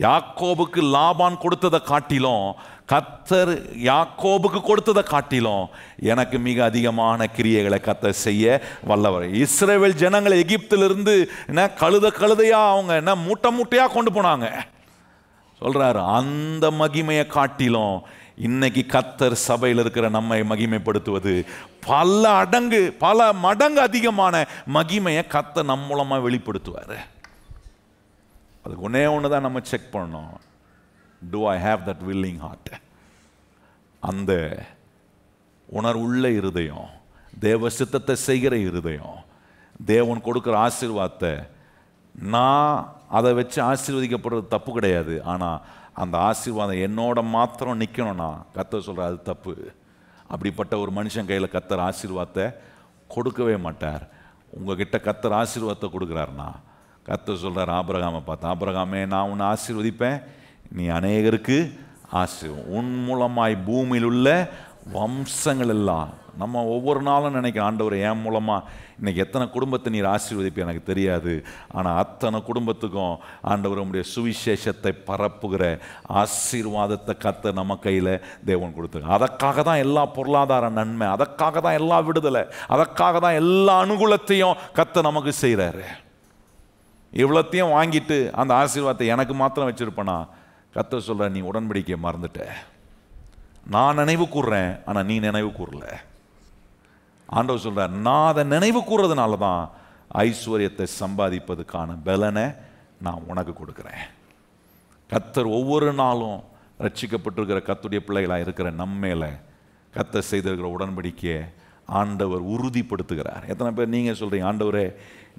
[SPEAKER 1] யாக்கோபுக்கு லாபான் கொடுத்ததை காட்டிலும், கர்த்தர் யாக்கோபுக்கு கொடுத்ததை காட்டிலும் எனக்கு மிக அதிகமான கிரியைகளை கர்த்தர் செய்ய வல்லவர். இஸ்ரவேல் ஜனங்களை எகிப்திலிருந்து என்ன கழுதையா அவங்க என்ன மூட்டையா கொண்டு போனாங்க. சொல்றாரு, அந்த மகிமையை காட்டிலும் இன்னைக்கு கர்த்தர் சபையில் இருக்கிற நம்மை மகிமைப்படுத்துவது பல மடங்கு அதிகமான மகிமையை கர்த்தர் நம் மூலமா வெளிப்படுத்துவார். அதுக்கு ஒன்று தான் நம்ம செக் பண்ணணும். Do I have that willing heart? அந்த உணர்வுள்ள இருதயம், தேவ சித்தத்தை செய்கிற இருதயம், தேவன் கொடுக்குற ஆசீர்வாதத்தை நான் அதை வச்சு ஆசீர்வதிக்கப்படுறது தப்பு கிடையாது. ஆனால் அந்த ஆசீர்வாதம் என்னோட மாத்திரம் நிற்கணும்னா கர்த்தர் சொல்கிற அது தப்பு. அப்படிப்பட்ட ஒரு மனுஷன் கையில் கர்த்தர் ஆசீர்வாதத்தை கொடுக்கவே மாட்டார். உங்ககிட்ட கர்த்தர் ஆசீர்வாதத்தை கொடுக்குறாருன்னா கர்த்தர் சொல்கிறார் ஆபிரகாமை பார்த்து, ஆபிரகாமே நான் உன்னை ஆசீர்வதிப்பேன், நீ அநேகருக்கு உன் மூலமாய் பூமியில் உள்ள வம்சங்கள் எல்லாம். நம்ம ஒவ்வொரு நாளும் நினைக்கிற ஆண்டவர் என் மூலமாக இன்னைக்கு எத்தனை குடும்பத்தை நீர் ஆசீர்வதிப்பேன் எனக்கு தெரியாது, ஆனால் அத்தனை குடும்பத்துக்கும் ஆண்டவர் உடைய சுவிசேஷத்தை பரப்புகிற ஆசீர்வாதத்தை கர்த்தர் நம்ம கையில் தேவன் கொடுத்துருக்கார். அதற்காக தான் எல்லா பொருளாதார நன்மை, அதற்காக தான் எல்லா விடுதலை, அதற்காக தான் எல்லா அனுகூலத்தையும் கர்த்தர் நமக்கு செய்கிறாரு. இவ்வளோத்தையும் வாங்கிட்டு அந்த ஆசீர்வாதத்தை எனக்கு மாத்திரம் வச்சிருப்பேனா? கர்த்தர் சொல்ற, நீ உடன்படிக்கையை மறந்துட்ட. நான் நினைவு கூறுறேன், ஆனால் நீ நினைவு கூறல. ஆண்டவர் சொல்றார், நான் அதை நினைவு கூறுறதுனால தான் ஐஸ்வர்யத்தை சம்பாதிப்பதுக்கான பலனை நான் உனக்கு கொடுக்குறேன். கர்த்தர் ஒவ்வொரு நாளும் ரட்சிக்கப்பட்டிருக்கிற கர்த்தருடைய பிள்ளைகளாக இருக்கிற நம்ம மேல கர்த்தர் செய்திருக்கிற உடன்படிக்கையை ஆண்டவர் உறுதிப்படுத்துகிறார். எத்தனை பேர் நீங்கள் சொல்கிறீங்க, ஆண்டவரே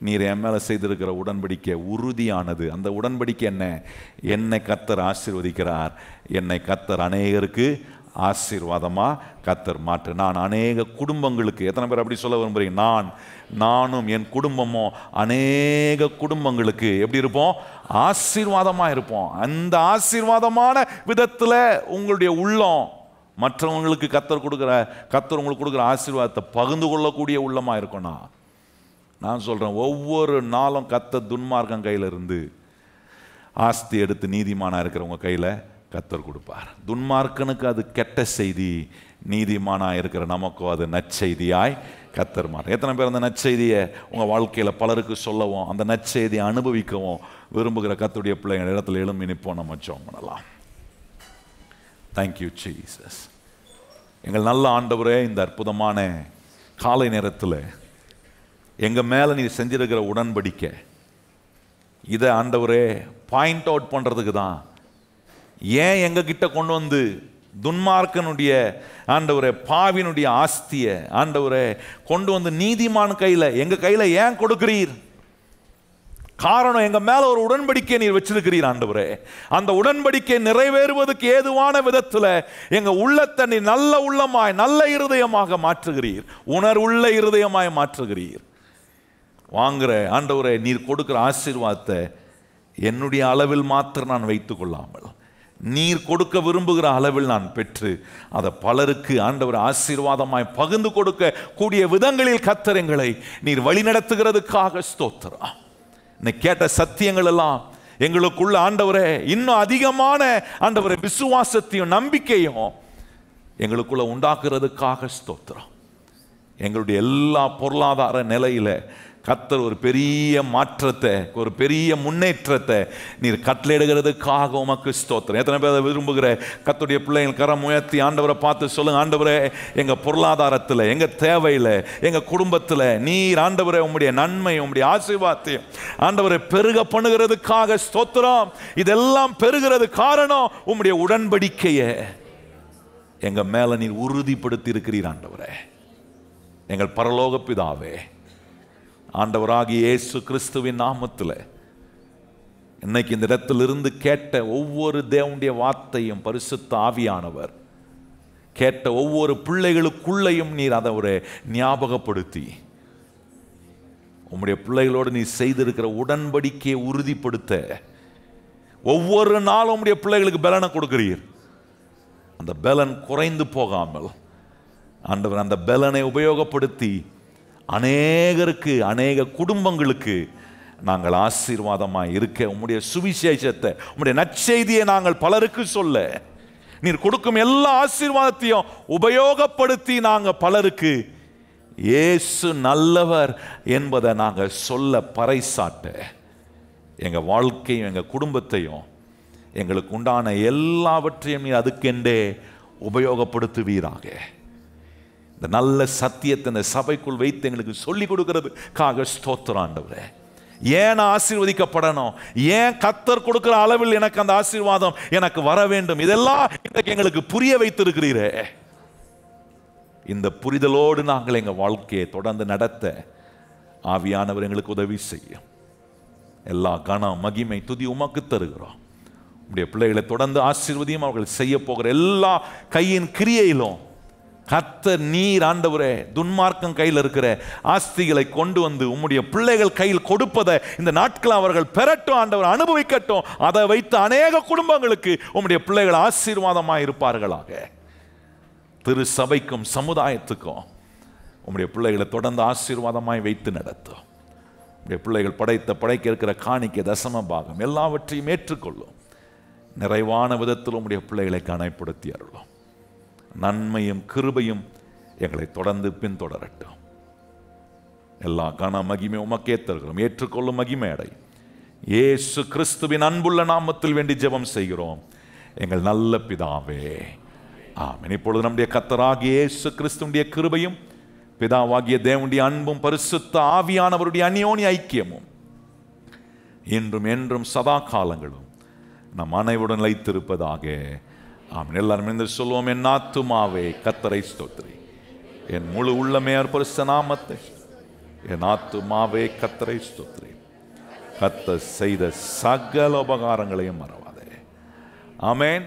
[SPEAKER 1] நீர் என் மேலே செய்திருக்கிற உடன்படிக்கை உறுதியானது. அந்த உடன்படிக்கை என்ன? என்னை கர்த்தர் ஆசீர்வதிக்கிறார், என்னை கர்த்தர் அநேகருக்கு ஆசீர்வாதமாக கர்த்தர் மாற்று. நான் அநேக குடும்பங்களுக்கு, எத்தனை பேர் அப்படி சொல்ல விரும்புகிறீங்க? நானும் என் குடும்பமும் அநேக குடும்பங்களுக்கு எப்படி இருப்போம்? ஆசீர்வாதமாக இருப்போம். அந்த ஆசீர்வாதமான விதத்தில் உங்களுடைய உள்ளம் மற்றவங்களுக்கு கர்த்தர் உங்களுக்கு கொடுக்குற ஆசீர்வாதத்தை பகிர்ந்து கொள்ளக்கூடிய உள்ளமாக இருக்கும்னா, நான் சொல்கிறேன், ஒவ்வொரு நாளும் கர்த்தர் துன்மார்க்கன் கையிலிருந்து ஆஸ்தி எடுத்து நீதிமானாக இருக்கிறவங்க கையில் கர்த்தர் கொடுப்பார். துன்மார்க்கனுக்கு அது கெட்ட செய்தி, நீதிமானாக இருக்கிற நமக்கும் அது நற்செய்தியாய் கர்த்தர் மாறும். எத்தனை பேர் அந்த நற்செய்தியை உங்கள் வாழ்க்கையில் பலருக்கு சொல்லவும் அந்த நற்செய்தியை அனுபவிக்கவும் விரும்புகிற கர்த்தருடைய பிள்ளைங்க இடத்துல எழும்பி நிற்போம். நம்ம ஜெபம் பண்ணலாம். Thank you Jesus. எங்கள் நல்ல ஆண்டவரே, இந்த அற்புதமான காலை நேரத்தில் எங்கள் மேலே நீ செஞ்சிருக்கிற உடன்படிக்கை, இதை ஆண்டவரே பாயிண்ட் அவுட் பண்ணுறதுக்கு தான் ஏன் எங்ககிட்ட கொண்டு வந்து துன்மார்க்கனுடைய ஆண்டவரே பாவினுடைய ஆஸ்தியை ஆண்டவரே கொண்டு வந்து நீதிமான் கையில் எங்கள் கையில் ஏன் கொடுக்கிறீர்? காரணம், எங்க மேல ஒரு உடன்படிக்கை நீர் வச்சிருக்கிறீர் ஆண்டவரே. அந்த உடன்படிக்கை நிறைவேறுவதற்கு ஏதுவான விதத்தில் எங்க உள்ளத்தை நீ நல்ல உள்ளமாய் நல்ல இருதயமாக மாற்றுகிறீர், உணர்வுள்ள இருதயமாய் மாற்றுகிறீர். வாங்குற ஆண்டவரே, நீர் கொடுக்கிற ஆசீர்வாதத்தை என்னுடைய அளவில் மாத்திரம் நான் வைத்துக் கொள்ளாமல் நீர் கொடுக்க விரும்புகிற அளவில் நான் பெற்று அதை பலருக்கு ஆண்டவர் ஆசீர்வாதமாய் பகிர்ந்து கொடுக்க கூடிய விதங்களில் கர்த்தர் எங்களை நீர் வழி நடத்துகிறதுக்காக ஸ்தோத்திரம். இன்னைக்கு கேட்ட சத்தியங்கள் எல்லாம் எங்களுக்குள்ள ஆண்டவரே இன்னும் அதிகமான ஆண்டவரே விசுவாசத்தையும் நம்பிக்கையும் எங்களுக்குள்ள உண்டாக்குறதுக்காக ஸ்தோத்திரம். எங்களுடைய எல்லா பொருளாதார நிலையில கர்த்தர் ஒரு பெரிய மாற்றத்தை, ஒரு பெரிய முன்னேற்றத்தை நீர் கட்டளையிடுகிறதுக்காக உமக்கு ஸ்தோத்திரம். எத்தனை பேர் விரும்புகிற கர்த்தருடைய பிள்ளைகள் கரம் உயர்த்தி ஆண்டவரை பார்த்து சொல்லுங்க, ஆண்டவரே எங்க பொருளாதாரத்தில், எங்க தேவையில், எங்க குடும்பத்தில் நீர் ஆண்டவரே உம்முடைய நன்மை, உம்முடைய ஆசீர்வாதத்தையும் ஆண்டவரை பெருக பண்ணுகிறதுக்காக ஸ்தோத்திரம். இதெல்லாம் பெருகிறது காரணம் உம்முடைய உடன்படிக்கையை எங்க மேல நீர் உறுதிப்படுத்தி இருக்கிறீர் ஆண்டவரே. எங்கள் பரலோக பிதாவே, ஆண்டவராகிய இயேசு கிறிஸ்துவின் நாமத்தில் இன்னைக்கு இந்த இடத்திலிருந்து கேட்ட ஒவ்வொரு தேவனுடைய வார்த்தையும் பரிசுத்த ஆவியானவர் கேட்ட ஒவ்வொரு பிள்ளைகளுக்குள்ளையும் நீர் அதை ஒரு ஞாபகப்படுத்தி உம்முடைய பிள்ளைகளோடு நீ செய்திருக்கிற உடன்படிக்கையை உறுதிப்படுத்த ஒவ்வொரு நாளும் உம்முடைய பிள்ளைகளுக்கு பலனை கொடுக்கிறீர். அந்த பலன் குறைந்து போகாமல் ஆண்டவர் அந்த பலனை உபயோகப்படுத்தி அநேகருக்கு, அநேக குடும்பங்களுக்கு நாங்கள் ஆசீர்வாதமாக இருக்க உம்முடைய சுவிசேஷத்தை, உம்முடைய நற்செய்தியை நாங்கள் பலருக்கு சொல்ல நீர் கொடுக்கும் எல்லா ஆசீர்வாதத்தையும் உபயோகப்படுத்தி நாங்கள் பலருக்கு இயேசு நல்லவர் என்பதை நாங்கள் சொல்ல பறைசாட்ட எங்கள் வாழ்க்கையும் எங்கள் குடும்பத்தையும் எங்களுக்கு உண்டான எல்லாவற்றையும் நீர் அதுக்கென்றே உபயோகப்படுத்துவீராக. இந்த நல்ல சத்தியத்தை இந்த சபைக்குள் வைத்து எங்களுக்கு சொல்லிக் கொடுக்கிறதுக்காக ஸ்தோத்திரம் ஆண்டவரே. ஏன் ஆசீர்வதிக்கப்படணும், ஏன் கர்த்தர் கொடுக்கிற அளவில் எனக்கு அந்த ஆசீர்வாதம் எனக்கு வர வேண்டும், இதெல்லாம் எங்களுக்கு புரிய வைத்திருக்கிறீரே. இந்த புரிதலோடு நாங்கள் எங்கள் வாழ்க்கையை தொடர்ந்து நடத்த ஆவியானவர் எங்களுக்கு உதவி செய்யும். எல்லா கனம் மகிமை துதி உமக்கு தருகிறோம். உடைய பிள்ளைகளை தொடர்ந்து ஆசீர்வதியும். அவர்கள் செய்ய போகிற எல்லா கையின் கிரியையிலும் கர்த்தர் நீர் ஆண்டவரே துன்மார்க்கம் கையில் இருக்கிற ஆஸ்திகளை கொண்டு வந்து உம்முடைய பிள்ளைகள் கையில் கொடுப்பதை இந்த நாட்கள் அவர்கள் பெறட்டும், ஆண்டவர் அனுபவிக்கட்டும். அதை வைத்து அநேக குடும்பங்களுக்கு உம்முடைய பிள்ளைகள் ஆசீர்வாதமாக இருப்பார்களாக. திரு சபைக்கும் சமுதாயத்துக்கும் உம்முடைய பிள்ளைகளை தொடர்ந்து ஆசீர்வாதமாய் வைத்து நடத்தும். உம்முடைய பிள்ளைகள் படைக்க இருக்கிற காணிக்கை, தசம பாகம் எல்லாவற்றையும் ஏற்றுக்கொள்ளும். நிறைவான விதத்தில் உம்முடைய பிள்ளைகளை கனப்படுத்தி அருளும். நன்மையும் கிருபையும் எங்களை தொடர்ந்து பின்தொடரட்டும். எல்லா கன மகிமை உமக்கே தருகிறோம். ஏற்றுக்கொள்ளும் மகிமை அடை இயேசு கிறிஸ்துவின் அன்புள்ள நாமத்தில் வேண்டி ஜெபம் செய்கிறோம் எங்கள் நல்ல பிதாவே, ஆமென். இப்பொழுது நம்முடைய கர்த்தராகிய இயேசு கிறிஸ்துவினுடைய கிருபையும் பிதாவாகிய தேவனுடைய அன்பும் பரிசுத்த ஆவியானவருடைய அந்யோன்ய ஐக்கியமும் இன்றும் என்றும் சதா காலங்களும் நம் அனைவருடன் நிலைத்திருப்பதாக. ஆமென். எல்லாரும் என்று சொல்லுவோம், என் ஆத்துமாவே கர்த்தரை ஸ்தோத்திரி, என் முழு உள்ளமே பரிசுத்த நாமத்தை, என் ஆத்துமாவே கர்த்தரை ஸ்தோத்திரி. கர்த்தர் செய்த சகல உபகாரங்களையும் மறவாதே. ஆமென்.